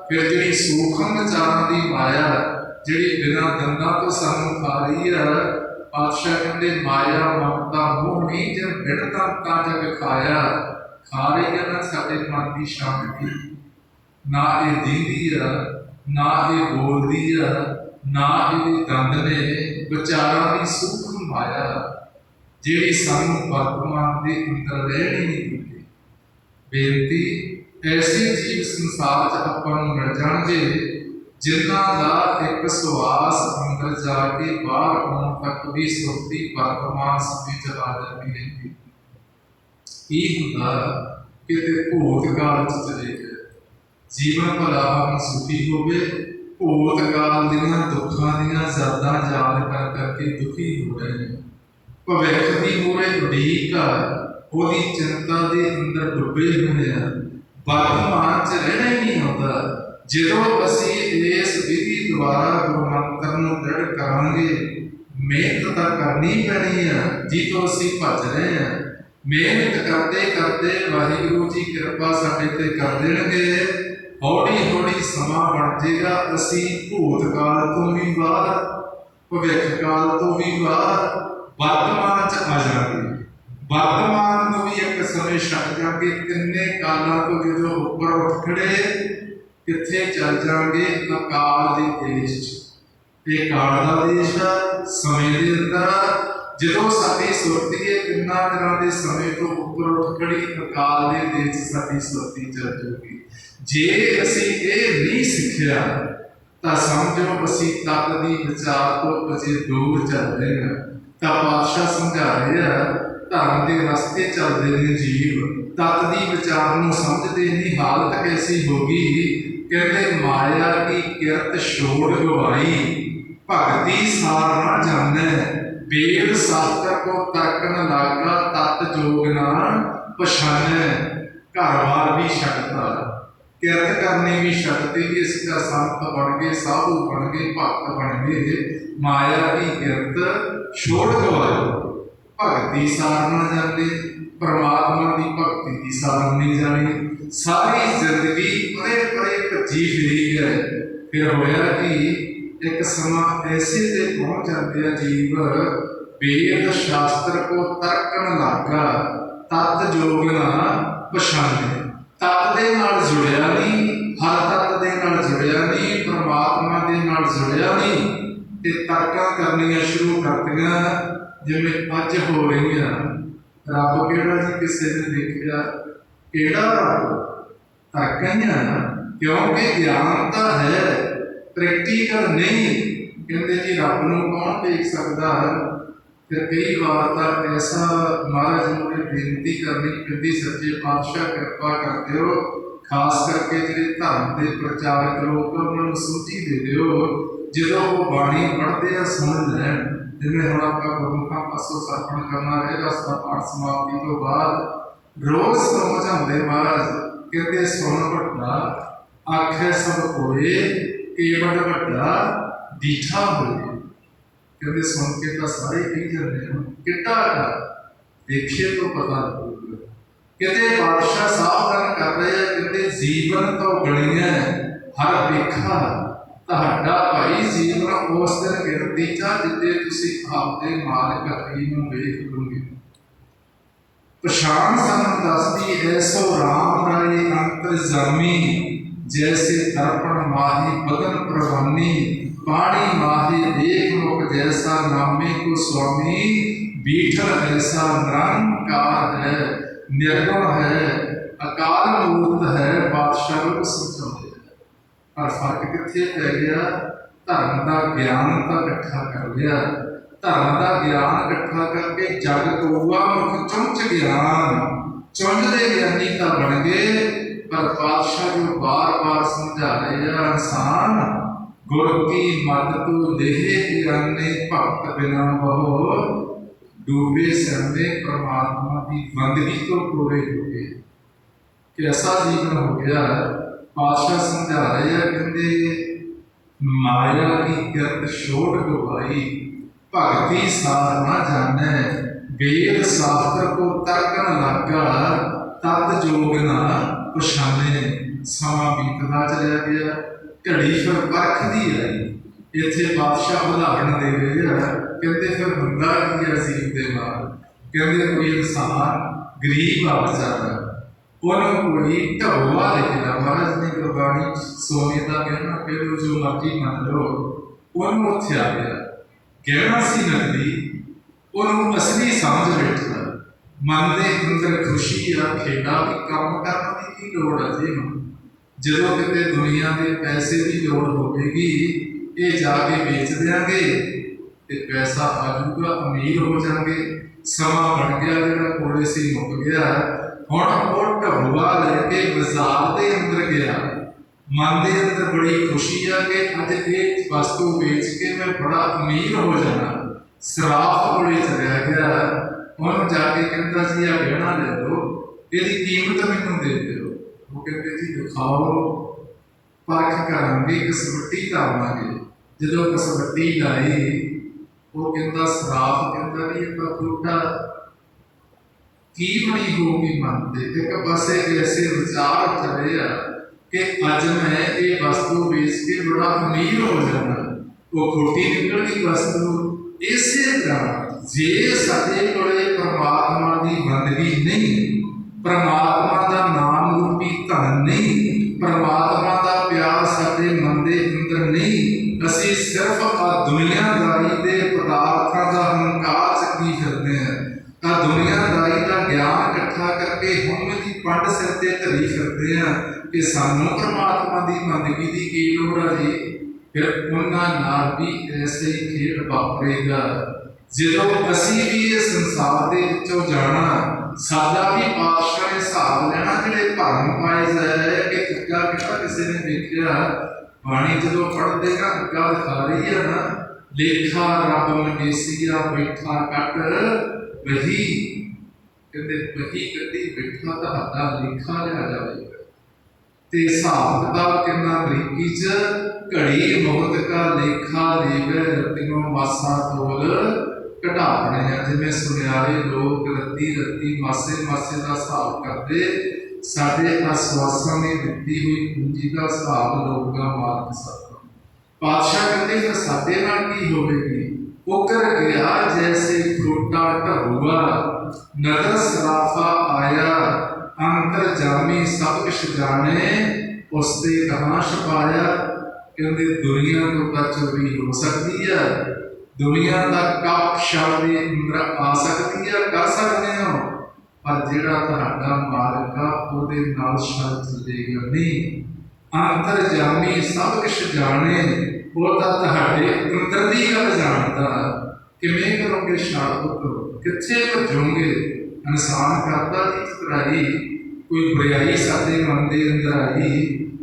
ਫਿਰ ਜਿਹੜੀ ਸੂਖਮ ਵਿਚਾਰਾਂ ਦੀ ਮਾਇਆ, ਜਿਹੜੀ ਬਿਨਾਂ ਦੰਦਾਂ ਤੋਂ ਸਾਨੂੰ ਖਾ ਰਹੀ ਹੈ, ਪਾਤਸ਼ਾਹ ਕਹਿੰਦੇ ਮਾਇਆ ਮਮਤਾ ਮੋਹ ਨਹੀਂ, ਜਦ ਬਿੜਤਾ ਤਾਂ ਜਗ ਖਾਇਆ। ਖਾ ਰਹੀ ਹੈ ਨਾ ਸਾਡੇ ਮਨ ਦੀ ਸ਼ਾਂਤੀ, ਨਾ ਇਹ ਦੀਦੀ ਆ, ਨਾ ਇਹ ਬੋਲਦੀ ਆ, ਨਾ ਇਹਦੇ ਦੰਦ ਨੇ, ਵਿਚਾਰਾਂ ਦੀ ਸੂਖਮ ਮਾਇਆ ਜਿਹੜੀ ਸਾਨੂੰ ਵਰਤਮਾਨ ਦੇ ਅੰਦਰ ਰਹਿਣੀ ਨਹੀਂ ਦਿੰਦੀ। ਬੇਨਤੀ, ਐਸੇ ਜੀਵ ਸੰਸਾਰ 'ਚ ਆਪਾਂ ਨੂੰ ਮਿਲ ਜਾਣਗੇ ਜਿਨ੍ਹਾਂ ਦਾ ਇੱਕ ਸਵਾਸ ਅੰਦਰ ਜਾ ਕੇ ਬਾਹਰ ਆਉਣ ਤੱਕ ਵੀ ਸੁਰਤੀ ਵਰਤਮਾਨ ਸਮੇਂ 'ਚ ਆ ਜਾਂਦੀ ਰਹਿੰਦੀ। ਕੀ ਹੁੰਦਾ, ਕਿਤੇ ਭੂਤਕਾਲ 'ਚ ਚਲੇ ਗਏ, ਜੀਵਨ ਭਲਾ ਮਨ ਸੁਖੀ ਹੋਵੇ, ਭੂਤਕਾਲ ਦੀਆਂ ਦੁੱਖਾਂ ਦੀਆਂ ਯਾਦਾਂ ਯਾਦ ਕਰ ਕਰਕੇ ਦੁਖੀ ਹੋ ਰਹੇ ਨੇ। ਭਵਿੱਖ ਦੀ ਮੂਹਰੇ ਉਡੀਕ ਆ, ਉਹਦੀ ਚਿੰਤਾ ਦੇ ਅੰਦਰ ਡੁੱਬੇ ਹੋਏ ਆ, ਵਰਤਮਾਨ 'ਚ ਰਹਿਣਾ ਹੀ ਨਹੀਂ ਆਉਂਦਾ। ਜਦੋਂ ਅਸੀਂ ਇਸ ਵਿਧੀ ਦੁਆਰਾ ਗੁਰੂ ਮੰਤਰ ਨੂੰ ਦ੍ਰਿੜ ਕਰਾਂਗੇ, ਮਿਹਨਤ ਤਾਂ ਕਰਨੀ ਪੈਣੀ ਆ, ਜਿੱਥੋਂ ਅਸੀਂ ਭੱਜ ਰਹੇ ਹਾਂ। ਮਿਹਨਤ ਕਰਦੇ ਕਰਦੇ ਵਾਹਿਗੁਰੂ ਜੀ ਕਿਰਪਾ ਸਾਡੇ ਤੇ ਕਰ ਦੇਣਗੇ, ਹੌਲੀ ਹੌਲੀ ਸਮਾਂ ਬਣ ਜਾਏਗਾ, ਅਸੀਂ ਭੂਤਕਾਲ ਤੋਂ ਵੀ ਬਾਹਰ, ਭਵਿੱਖ ਕਾਲ ਤੋਂ ਵੀ ਬਾਹਰ, ਵਰਤਮਾਨ 'ਚ ਆ ਜਾਵਾਂਗੇ। ਵਰਤਮਾਨ ਨੂੰ ਵੀ ਇੱਕ ਸਮੇਂ ਛੱਡ ਜਾਵਾਂਗੇ, ਕਿੰਨੇ ਕਾਲਾਂ ਤੋਂ ਜਦੋਂ ਉੱਪਰ ਉੱਠ ਖੜੇ, ਕਿੱਥੇ ਚੱਲ ਜਾਵਾਂਗੇ, ਅਕਾਲ ਦੇ ਦੇਸ਼ 'ਚ। ਇਹ ਕਾਲ ਦਾ ਦੇਸ਼ ਆ, ਸਮੇਂ ਦੇ ਅੰਦਰ ਜਦੋਂ ਸਾਡੀ ਸੁਰਤੀ ਹੈ ਕਿੰਨਾ ਦਿਨਾਂ ਦੇ ਸਮੇਂ ਤੋਂ ਉੱਪਰ ਉੱਠ ਖੜੀ, ਅਕਾਲ ਦੇ ਦੇਸ਼ 'ਚ ਸਾਡੀ ਸੁਰਤੀ ਚੱਲ ਜਾਊਗੀ। ਜੇ ਅਸੀਂ ਇਹ ਨਹੀਂ ਸਿੱਖਿਆ ਤਾਂ ਸਮਝੋ ਅਸੀਂ ਤਤ ਦੀ ਵਿਚਾਰ ਤੋਂ ਅਜੇ ਦੂਰ ਚੱਲ ਰਹੇ ਹਾਂ। ਤਾਂ ਪਾਤਸ਼ਾਹ ਸਮਝਾ ਰਹੇ ਆ, ਧਰਮ ਦੇ ਰਸਤੇ ਚੱਲਦੇ ਨੇ ਜੀਵ, ਤਤ ਦੀ ਵਿਚਾਰ ਨੂੰ ਸਮਝਦੇ ਨਹੀਂ, ਹਾਲਤ ਕੈਸੀ ਹੋ ਗਈ। ਕਹਿੰਦੇ ਮਾਇਆ ਕੀ ਕਿਰਤ ਛੋੜ ਗਵਾਈ, ਭਗਤੀ ਸਾਰ ਨਾ ਜਾਣੈ, ਵੇਦ ਸ਼ਾਸਤਰ ਕੋ ਤਰਕ ਨ ਲਾਗਾ, ਤਤ ਜੋਗ ਨਾ ਪਛਾਨੈ। ਘਰ ਬਾਰ ਵੀ ਛੱਡਤਾ, ਕਿਰਤ ਕਰਨੀ ਵੀ ਛੱਡਤੀ, ਇਸ ਦਾ ਸੰਤ ਬਣ ਗਏ, ਸਾਧੂ ਬਣ ਗਏ, ਭਗਤ ਬਣ ਗਏ। ਮਾਇਆ ਦੀ ਕਿਰਤ ਛੋੜ ਗਵਾਈ, ਭਗਤੀ ਸਾਰ ਨਾ ਜਾਂਦੇ, ਪਰਮਾਤਮਾ ਦੀ ਭਗਤੀ ਦੀ ਸਾਰ ਨਹੀਂ ਜਾਣੀ। ਸਾਰੀ ਜ਼ਿੰਦਗੀ ਪਰੇ ਪਰੇ ਭੱਜੀ ਫਿਰੀ ਹੈ। ਫਿਰ ਹੋਇਆ ਕਿ ਇੱਕ ਸਮਾਂ ਐਸੇ ਤੇ ਪਹੁੰਚ ਜਾਂਦੇ ਆ ਜੀਵ, ਵੇਦ ਸ਼ਾਸਤਰ ਕੋ ਤਰਕ ਨ ਲਾਗਾ, ਤਤ ਜੋਗ ਨਾ ਪਛਾਣੇ। ਤਤ ਦੇ ਨਾਲ ਜੁੜਿਆ ਨਹੀਂ, ਹਰ ਤਤ ਦੇ ਨਾਲ ਜੁੜਿਆ ਨਹੀਂ, ਪਰਮਾਤਮਾ ਦੇ ਨਾਲ ਜੁੜਿਆ ਨਹੀਂ, ਤੇ ਤਰਕਾਂ ਕਰਨੀਆਂ ਸ਼ੁਰੂ ਕਰਤੀਆਂ ਜਿਵੇਂ ਅੱਜ ਹੋ ਰਹੀਆਂ। ਰੱਬ ਕਿਹੜਾ ਜੀ, ਕਿਸੇ ਨੇ ਦੇਖਿਆ ਕਿਹੜਾ ਰੱਬ? ਤਰਕਾਂ ਹੀ ਆ, ਕਿਉਂਕਿ ਗਿਆਨ ਤਾਂ ਹੈ, ਪ੍ਰੈਕਟੀਕਲ ਨਹੀਂ। ਕਹਿੰਦੇ ਜੀ ਰੱਬ ਨੂੰ ਕੌਣ ਦੇਖ ਸਕਦਾ? ਫਿਰ ਕਈ ਵਾਰ ਤਾਂ ਐਸਾ ਮਹਾਰਾਜ ਨੂੰ ਬੇਨਤੀ ਕਰਨੀ ਪੈਂਦੀ, ਸੱਚੇ ਪਾਤਸ਼ਾਹ ਕਿਰਪਾ ਕਰ ਦਿਓ, ਖਾਸ ਕਰਕੇ ਜਿਹੜੇ ਧਰਮ ਦੇ ਪ੍ਰਚਾਰਕ ਲੋਕ ਉਹਨਾਂ ਨੂੰ ਸੂਝੀ ਦੇ ਦਿਓ, ਜਦੋਂ ਉਹ ਬਾਣੀ ਪੜ੍ਹਦੇ ਆ ਸੁਣ ਲੈਣ। ਜਿਵੇਂ ਹੁਣ ਆਪਾਂ ਗੁਰਮੁਖਾਂ ਪਾਸੋਂ ਸਰਪਣ ਕਰਨਾ ਰਹੇਗਾ, ਉਸਦਾ ਪਾਠ ਸਮਾਪਤੀ ਤੋਂ ਬਾਅਦ ਰੋਜ਼ ਸਮਝਾਉਂਦੇ ਮਹਾਰਾਜ, ਕਹਿੰਦੇ ਸੁਣ ਭਟਾ ਆਖੇ ਸਭ ਕੋਏ, केवल वड्डा डीठा होए। कहते सुन के तो सारे कही जाते हैं किड्डा का, देखिए तो पता लगेगा। कहते बादशाह सावधान कर रहे हैं, कहते जीवन तो गलियां हर वेखा ਤੁਹਾਡਾ ਭਾਈ ਜੀਵਨ ਉਸ ਦਿਨ ਗਿਣਤੀ ਚ ਜਿੱਦੇ ਤੁਸੀਂ ਆਪਦੇ ਮਾਲਕ ਹਰੀ ਨੂੰ ਵੇਖ ਲਓਗੇ। ਪਛਾਣ ਸਾਨੂੰ ਦੱਸਦੀ ਐਸੋ ਰਾਮ ਰਾਏ ਅੰਤਰਜਾਮੀ, जैसे दर्पण माही बदन प्रवानी, पानी माही देख मुख जैसा नामे को स्वामी, बीठल ऐसा निरंकार है निर्गुण है अकाल मूर्त है बादशाह को समझाते। पर फर्क कितने पै गया, धर्म का ज्ञान तो इकट्ठा कर लिया, धर्म का ज्ञान इकट्ठा करके जग कौआ मुख चुंच ज्ञान, चुंझते ज्ञानी तो बन गए। पर पातशाह जो बार बार समझा रहे हैं इंसान गुर की मद तू देहे तिरंगे भक्त बिना बहो, डूबे सरने परमात्मा की बंदगी तो पूरे हो गए। कैसा जीवन हो गया। पातशाह समझा रहे हैं, कहते माया की गर्त छोड़ गवाई, भक्ति सार न जाने, वेद शास्त्र को तर्कन लगा, तत् जोग ना पछाने। समा बीतदा चलिया गया, घड़ी फिर परखदी आई। इत्थे बादशाह उदाहरण दे रहे हैं, कहते फिर हुंदा की अजीब दे नाल, कहते कोई इंसान गरीब आ बेचारा, उन्होंने कोई ढोआ लिखा, महाराज ने गुरबाणी सोने का कहना कहो जो मर्जी मन लो, उन्होंने उत्थे आ गया गहना सी नकली, उन्होंने असली समझ बैठा। मन के अंदर खुशी आ खेड़ा भी काम करने की लोड़ है जी। जो कितने दुनिया के पैसे की लोड़ होगी, ये जाके बेच देंगे तो पैसा आजूगा, अमीर हो जाएंगे। समा बन गया जो कोले से मुक गया, हुण वो ढबुआ लैके बाजार के अंदर गया। मन के अंदर बड़ी खुशी आ कि अज ये वस्तु बेच के मैं बड़ा अमीर हो जाना। सराफ कोले चलिया गया, उन्होंने जाके कहता जी आ गहना ले लो, यदि कीमत मैनू दे दो। वो कहते जी दिखाओ, परख करांगे, कसवट्टी लावांगे। जो कसवट्टी लाई, वो कहता सराफ कहता भी एक फूटा की बनी होगी मन से। एक पासे ऐसे विचार उठ रहे हैं कि अज मैं ये वस्तु बेच के बड़ा अमीर हो जाना, वो खोटी निकल गई वस्तु। इसे तरह जे साडे कोले परमात्मा की बंदगी नहीं, परमात्मा का नाम रूपी धन नहीं, परमात्मा का प्यार साडे मन के अंदर नहीं, असी सिर्फ आ दुनियादारी के पदार्थों का हंकार चकी फिरते हैं। आ दुनियादारी का ज्ञान इकट्ठा करके हम की पंड सिर से धरी फिरते हैं कि सानू परमात्मा की बंदगी की की लोड़ है जी। फिर उन्होंने नाल भी ऐसे ही खेड वापरेगा। जो असी भी इस संसार के विचों जाना, साडा भी पातशाह ने हिसाब लेना। जिहड़े भरम पाए जाए कि तुक्का किता किसी ने देखिया, बाणी जो पढ़ते ना तुक्का दिखा रही है ना, लेखा रब मगेसिया बैठा कट वही, कहते वही कदी बैठा तुहाडा लेखा लिया जाएगा। ते हिसाब किताब कितना बरीकी च, घड़ी मौत का लेखा लेवे, रत्तियों मासा तोल घटाने हैं। जिवें सुनियारे लोग रत्ती रत्ती मासे मासे का हिसाब करते, साडे आसवासां ने दित्ती हुई पूंजी का हिसाब लोग मालक सकता। पातशाह कहते फिर साडे नाल की होवेगी। उकर गया जैसे फ्रूटा ढबुआ, नजर सराफा आया, अंतर जामी सब कुछ जाने, उससे कहाँ छुपाया। कहते दुनिया तो का चोरी हो सकती है, दुनिया का कप शब्द अंदर आ सकती है, कर सकते हो, पर जिहड़ा तुहाडा मालक आ उहदे नाल शब्द चलेगा नहीं। अंतर जामी सब कुछ जाने, वो तो तुहाडे अंदर दी गल जानदा। किवें करोगे शब्द, कित्थे भजोगे। इंसान करता की चतुराई, कोई बुराई साडे मन के अंदर आई,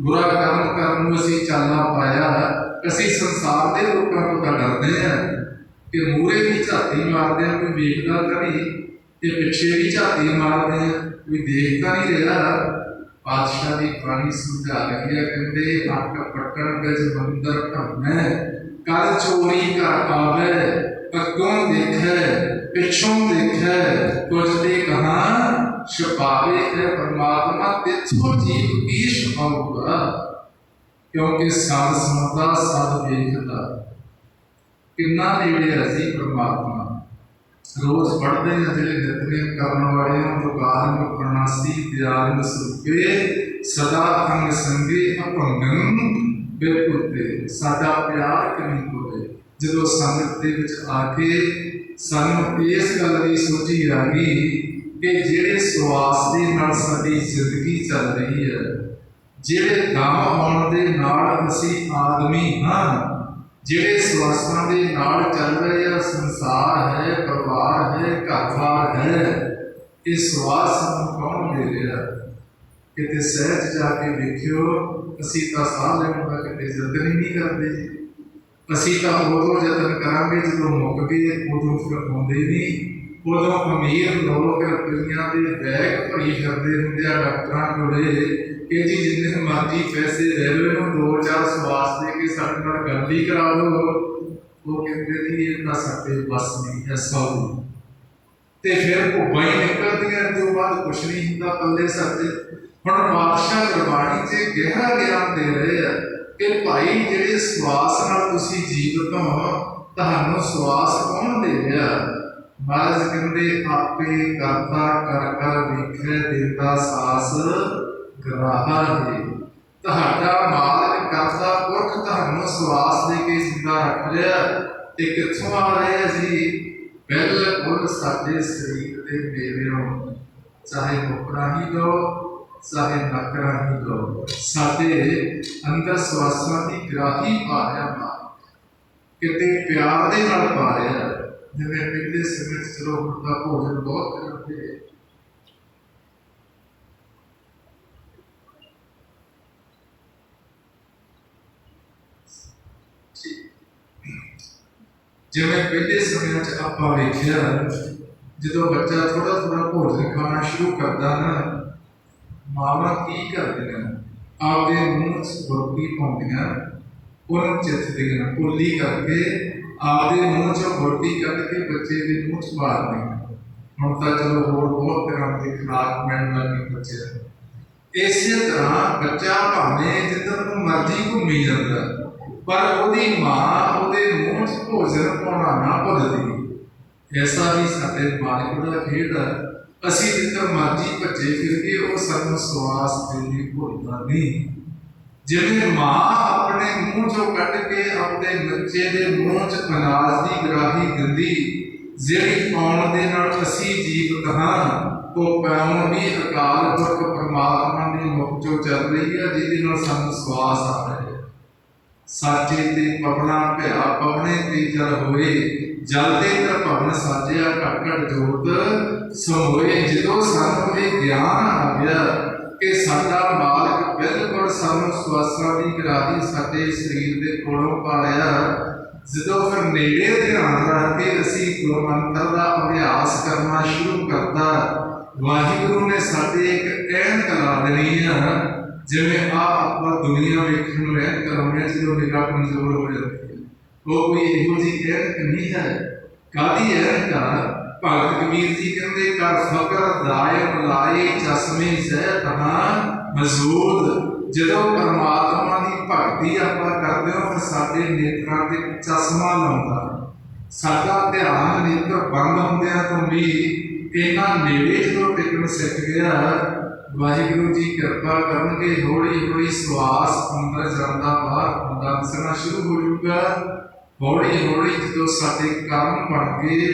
बुरा कर्म करन असीं चाला पाया, असीं संसार के लोगों को तो डरते हैं कि मूहरे भी झाती मारते हैं, कोई वेखदा तो नहीं, ते पिछे भी झाती मारते हैं, कोई देखता नहीं रहा। पातशाह की बाणी समझा रही है, कहते हक पटन गज मंदिर भरना, कर चोरी कर आवे, अगों देखे पिछों देखे, कुछ दे कहा छुपावे है परमात्मा तिथों जीव की छुपाऊगा, क्योंकि सद सुनता सद देखता। किन्ना नेड़े असी परमात्मा रोज पढ़ते हैं, जिले नित्यनेम करने वाले हैं, प्रणासी दयाल सुखे सदा अंग संगे अपंगन बेपुते, साडा प्यार कहीं होवे। जो संगत दे विच आके सानू इस गल की सोची आ गई कि जिहड़े सुआस दे नाल साडी जिंदगी चल रही है, जिहड़े दम आउण दे नाल असीं आदमी हाँ, जिहड़े स्वासां दे नाल चल रहे हैं, संसार है, परिवार है, घर-बार है, ये स्वास सानूं कौन दे रहा? किते सहज जाके देखियो, असीं तां साह लैण दा किते यतन ही नहीं करते जी। असीं तां उदों यतन करांगे जदों मुक गए, उदों फिर आउंदे नहीं। उदों अमीर लोग रुपइयां दे बैग भरी फिरदे हुंदे आ डॉक्टरां कोले कि जी जिन्ने मर्जी पैसे ले लो, 2-4 स्वास दे के साडे नाल गल ही करा दो। वो कहते जी ये तां साडे बस नहीं है साधु, ते फिर भुब्बां ही निकलदियां, तो बाद कुछ नहीं हुंदा पल्ले साडे। हुण पातशाह गुरबाणी च गहरा ज्ञान दे रहे हैं कि भाई जिहड़े स्वास नाल तुसीं जीवत हो, तुहानूं स्वास कौन दे रहा? महाराज कहते आपे करता कर कर वेखे देता सास ग्राहा है। तुहाडा मालक करता पुरख तुहानूं स्वास दे के जिंदा रख लिया, ते कित्थों आ रहे जी? बिल्कुल साडे शरीर दे मेवेओं, चाहे मुकरा ही लो चाहे नकरा ही लो, साडे अंदर स्वासां की ग्राही पा रहा मालक, किते प्यार दे नाल पा रहा। जिवें पिछले समय चलो उनका भोजन बहुत करते, जिवें पहले समय आपां वेखिया जो बच्चा थोड़ा थोड़ा भोजन खाना शुरू करता ना, मावां की करदियां आपदे मूँह च रोटी पाउंदियां, उन्हें चिथदियां कोली करके आपदे मूँह चों रोटी कट के बच्चे के मूँह च पा दियां। हुण तां चलो होर बहुत तरह की खुराक मिलण लग पई बच्चे। इसे तरह बच्चा भावें जिधर को मर्जी घूमी जाता, पर उहदी मां उहदे मूँह च भोजन पाउणा ना भुलदी। ऐसा ही साडे मालिक दा खेड है, असीं जिधर मर्जी भज्जे फिरके वो सानूं स्वास देने भुलदा नहीं। जिवें मां अपने मूँह चों कट के अपने बच्चे के मूँह च अनाज की ग्राही दिंदी, जिहड़ी पाउण दे नाल असीं जीवत हां, वो पैओं भी अकाल पुरख परमात्मा की मुख चों चल रही है, जिहदे नाल सानूं स्वास आ रहा है। साचे ते पवना भया पवने ते जल होए, जल ते तर भवन साजिया घट घट जोत समोए। जदों सानूं ये ज्ञान आ गया कि साडा मालक बिल्कुल सानूं स्वासां दी ग्राही साडे शरीर दे कोलों पालिया, जदों फिर नेड़े ध्यान रख के असीं गुर मंत्र दा अभ्यास करना शुरू करता, वाहिगुरू ने साडे एक ऐनक ला देनी है। जिवें आप दुनिया वेखण नूं ऐनक लाउने जो निगाह कमजोर हो जाती है, वो कोई इहो जी ऐनक नहीं है। कादी ऐनक? भगत कबीर जी कहते कर फकर दाय लाए चश्मे सह तहां मजूद। जदों परमात्मा की भगती आपां करदे हो, फिर साडे नेत्रां ते चश्मा लाउंदा, साडा ध्यान नेत्र बंद हुंदिआं तो भी इन्ना नेड़े जदों टिकण सिख गया, वाहिगुरू जी कृपा करनगे, हौली हौली सुआस अंदर जाता बाहर आउंदा दिसना शुरू हो जाऊगा। हौली हौली जो साडे कर्म बन गए,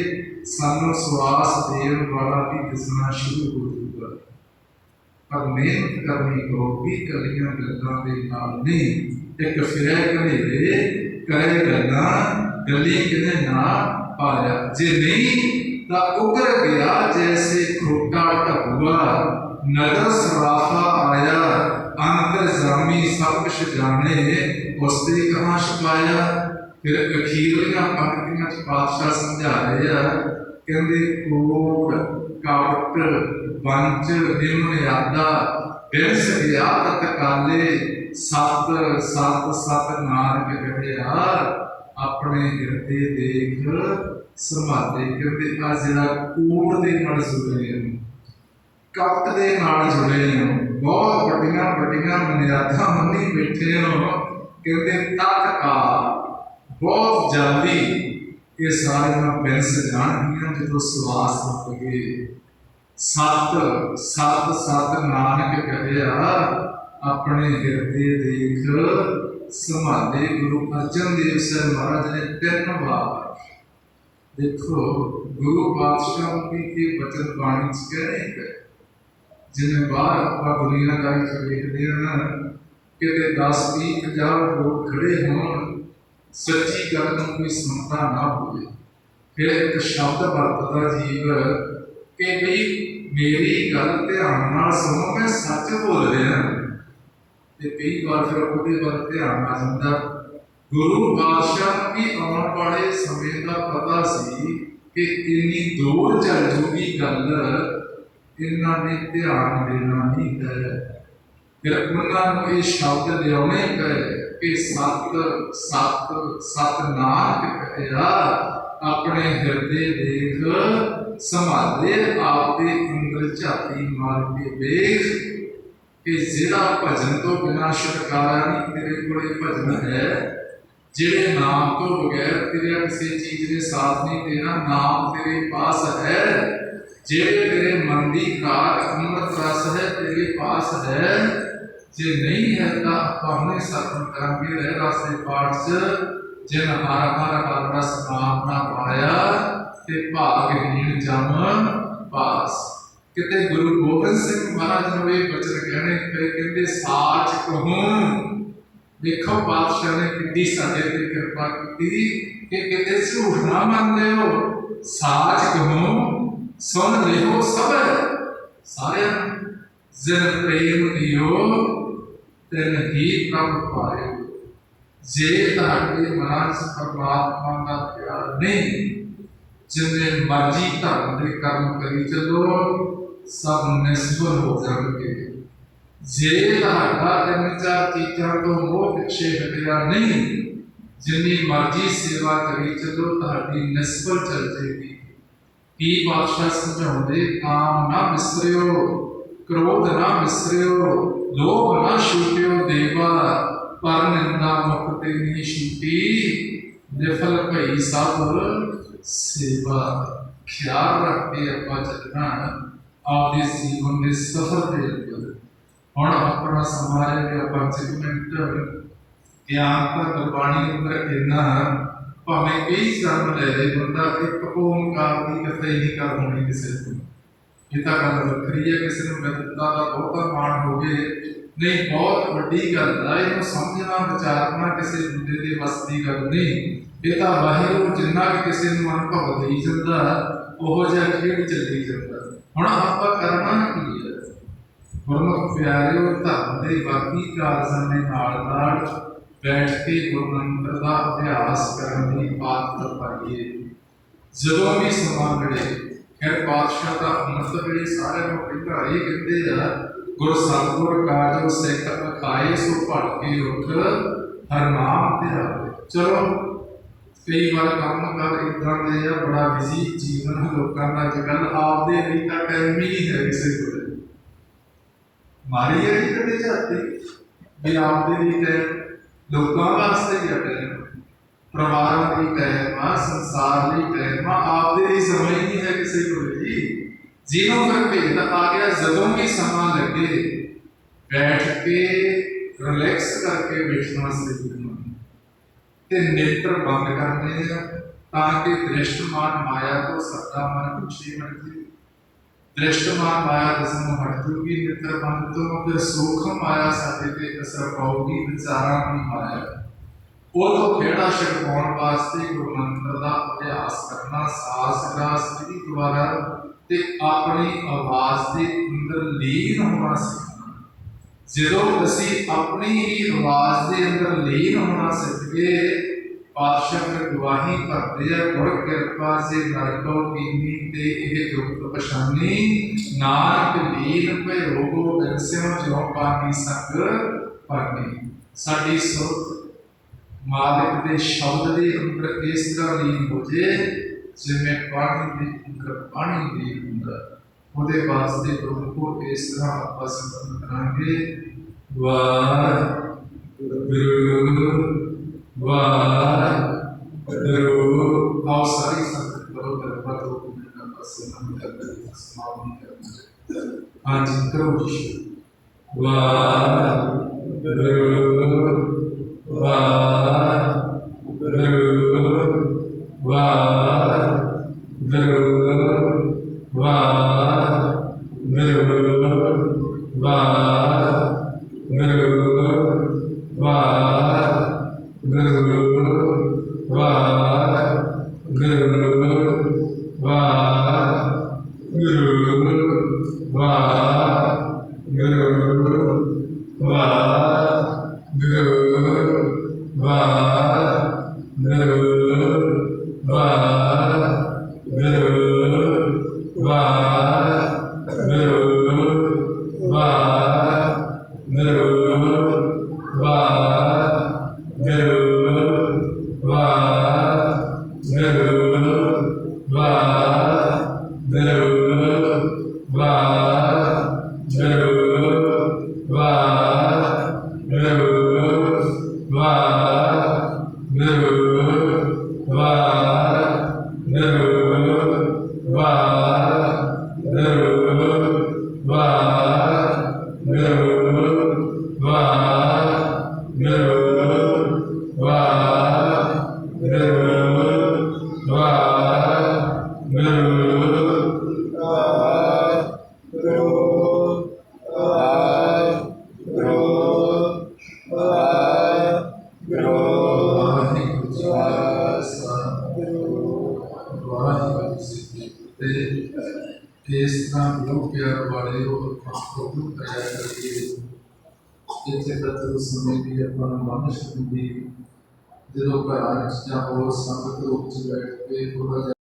सानूं सुआस देण वाला भी दिसना शुरू हो जाऊगा। पर मेहनत करनी पऊगी, कलियां गल्लां दे नाल नहीं। एक फिरै घनेरे करे गल्लां, गली किने ना पाया, जे नहीं तां उगर गया जैसे खोटा ढबुआ। नगर सराफा आया अंतर जामी सब कुछ जाने, उससे कहाँ छुपाया। फिर अखीरलियां पंक्तियां पातशाह समझा रहे हैं, कहते कोड़ कपट वंच निमन यादा बिरस गया तत्काले सत सत सत नानक कहिया अपने हिरदे देख संभाले। क्योंकि आ जिहड़ा कूड़ दे नाल जुड़े हैं, कपट दे नाल जुड़े हैं, बहुत वड्डियां वड्डियां मर्यादा मन्नी बैठे हो। कहते तत्काल बहुत जल्दी ये सारियां बिरस जाणगियां जो सुवास लगे। सत सत सत नानक कहिया अपने हिरदे देख संभाले। गुरु अर्जन देव साहब महाराज ने 3 बार देखो गुरु पातशाह की ये वचन बाणी च कहने गए। जिन्हें बाहर आप दुनियादारी च देखते हैं कि 10 20 50 लोग खड़े हों, सच्ची गल को कोई सुनता ना हो, फिर एक शब्द वरतदा जीव कि भाई मेरी गल ध्यान नाल सुनो, मैं सच बोल रहा। कई बार फिर वो ध्यान आ जाता। गुरु पातशाह की आने वाले समय का पता सी कि इन्नी दूर चल जूगी गल, इन्होंने ध्यान देना नहीं है। फिर उन्होंने ये शब्द लियाने गए कि सत सत सत नानक कहिया अपने हिरदे देख संभाले। आपके अंदर झाती मार के वेख कि जिहड़ा भजन तो बिना छुटकारा नहीं, तेरे कोले भजन है। जिहड़े नाम तो बगैर तेरे किसी चीज ने साथ नहीं देना, नाम तेरे पास है। जिहड़े तेरे मन की कार अमृत रस है तेरे पास है। जे नहीं है तो अपने सत्संग करांगे रह रास्ते पाठ च जिन हर हर हर रस नाम ना पाया ते भागहीन जम पास। किते गुरु गोबिंद सिंह महाराज ने ये वचन कहने कहते साच कहूं। देखो पातशाह ने कितनी साडे ते कृपा की कि किते झूठ ना मानते हो। साच कहूं सुन लिहो सब सारे जिन प्रेम दियो तिन ही प्रभ पाए। जे तुहाडे मन च परमात्मा का प्यार नहीं, जिन्हें मर्जी धर्म के कर्म करी चलो सब निष्फल हो जाएंगे। जे तुहाडा 3-4 चीज़ों तो मोह पिछे हटिया नहीं, जिन्नी मर्जी सेवा करी चलो तुहाडी निष्फल चल जाएगी। की पातशाह समझाउंदे काम ना विसरियो, क्रोध ना विसरियो, लोभ ना छूटियो देवा, पर निंदा मुक्ति नहीं छूटी, निफल भई सब सेवा। ख्याल रख के अपना चलना आपके जीवन के सफर के अंदर। हम अपना समा रहे 5 मिनट ज्ञान का गुरबाणी अंदर इन्ना भावें कई जन्म ले ले बंदा एक ओंकार की कथा ही नहीं कर होनी किसी को। ये तो गल वक्री है, किसी को मित्रता का बहुता मान हो गए नहीं, बहुत वड्डी गल है। इन्हू समझना विचारना किसी बंदे की बस की गल नहीं। ये तो वाहिगुरू जिन्ना भी किसी को अनुभव दई जाता उहो जिहा खेड चली जाता। हुण आपां करना की है गुरमुख प्यारिओ, धर्म के बाकी कारजां दे नाल नाल बैठ के गुरमंत्र का अभ्यास करने की आदत पाइए। जदों भी समा मिले खैर पातशाह का अमृत वेले सारे पहला ये कहते हैं गुरु सतगुर का जो सिख अखाए सो भड़ के उठ हर नाम ध्यावे। चलो कई बार काम कर इदां दे आ बड़ा बिजी जीवन लोगों का अजकल आपदे लिए तो टाइम ही नहीं है किसी को। मारी है कदे जाती भी आपदे लिए टाइम लोगों वास्ते ही टाइम, परिवारों की टाइम आ, संसार की टाइम आ, आपदे लिए समय नहीं है किसी को जी। जिन्हों फिर भेद आ गया जदों भी समा लगे बैठ के रिलैक्स करके बैठना सीखना ते नेत्र बंद करने हैं ताकि दृष्टमान माया तो सदा मन खुशी मिलती। दृष्टमान माया जिसमें हट जूगी नेत्र बंद तो फिर सूक्ष्म माया साथे ते असर पाऊगी विचारां की माया। वो तो खेड़ा छुड़ाने वास्ते गुरु मंत्र का अभ्यास करना सास रास विधि द्वारा ते अपनी आवाज के अंदर लीन होना सीखना। जो असी अपनी ही आवाज के अंदर लीन होना सीख गए ਪਾਤਸ਼ਾਹ ਫਿਰ ਗਵਾਹੀ ਭਰਦੇ ਆ, ਗੁਰ ਕਿਰਪਾ ਸੇ ਨਰਕੋ ਕੀਨੀ ਤੇ ਇਹ ਜੁਗਤ ਪਛਾਨੀ, ਨਾਨਕ ਲੀਨ ਭਇ ਰੋਗੋ ਬਿਨਸਿਓ ਜੋ ਪਾਨੀ ਸੰਗ ਪਾਨੀ। ਸਾਡੀ ਸੁਰਤ ਮਾਲਿਕ ਦੇ ਸ਼ਬਦ ਦੇ ਅੰਦਰ ਇਸ ਤਰ੍ਹਾਂ ਲੀਨ ਹੋ ਜੇ ਜਿਵੇਂ ਪਾਣੀ ਦੇ ਅੰਦਰ ਪਾਣੀ ਲੀਨ ਹੁੰਦਾ। ਉਹਦੇ ਵਾਸਤੇ ਪ੍ਰਭੂ ਇਸ ਤਰ੍ਹਾਂ ਆਪਾਂ ਸੰਬੰਧ ਕਰਾਂਗੇ। ਵਾਹਿਗੁਰੂ ਵਾਹਿਗੁਰੂ। ਆਓ ਸਾਰੀ ਸੰਗਤ ਕਰੋ ਕਿਰਪਾ ਤੋਂ ਪੁੱਤਰ ਪਾਸੇ ਨਾਮ ਕਰਦੇ ਸਮਾਪਤੀ ਕਰਨਾ। ਹਾਂਜੀ ਕਰੋ ਜੀ। ਵਾਹਿਗੁਰੂ ਵਾਹਿਗੁਰੂ ਵਾਹਿਗੁਰੂ ਇਸ ਤਰ੍ਹਾਂ ਲੋਕ ਪਿਆਰ ਵਾਲੇ ਉਹ ਪ੍ਰਭੂ ਕਰਿਆ ਕਰੀਏ। ਇੱਥੇ ਤੱਕ ਸਮੇਂ ਦੀ ਆਪਾਂ ਨੂੰ ਮਾਨਸ਼ ਹੁੰਦੀ ਜਦੋਂ ਘਰਾਂ ਵਿੱਚ ਜਾਂ ਹੋਰ ਸੰਗਤ ਰੂਪ 'ਚ ਬੈਠ ਕੇ ਥੋੜ੍ਹਾ ਜਿਹਾ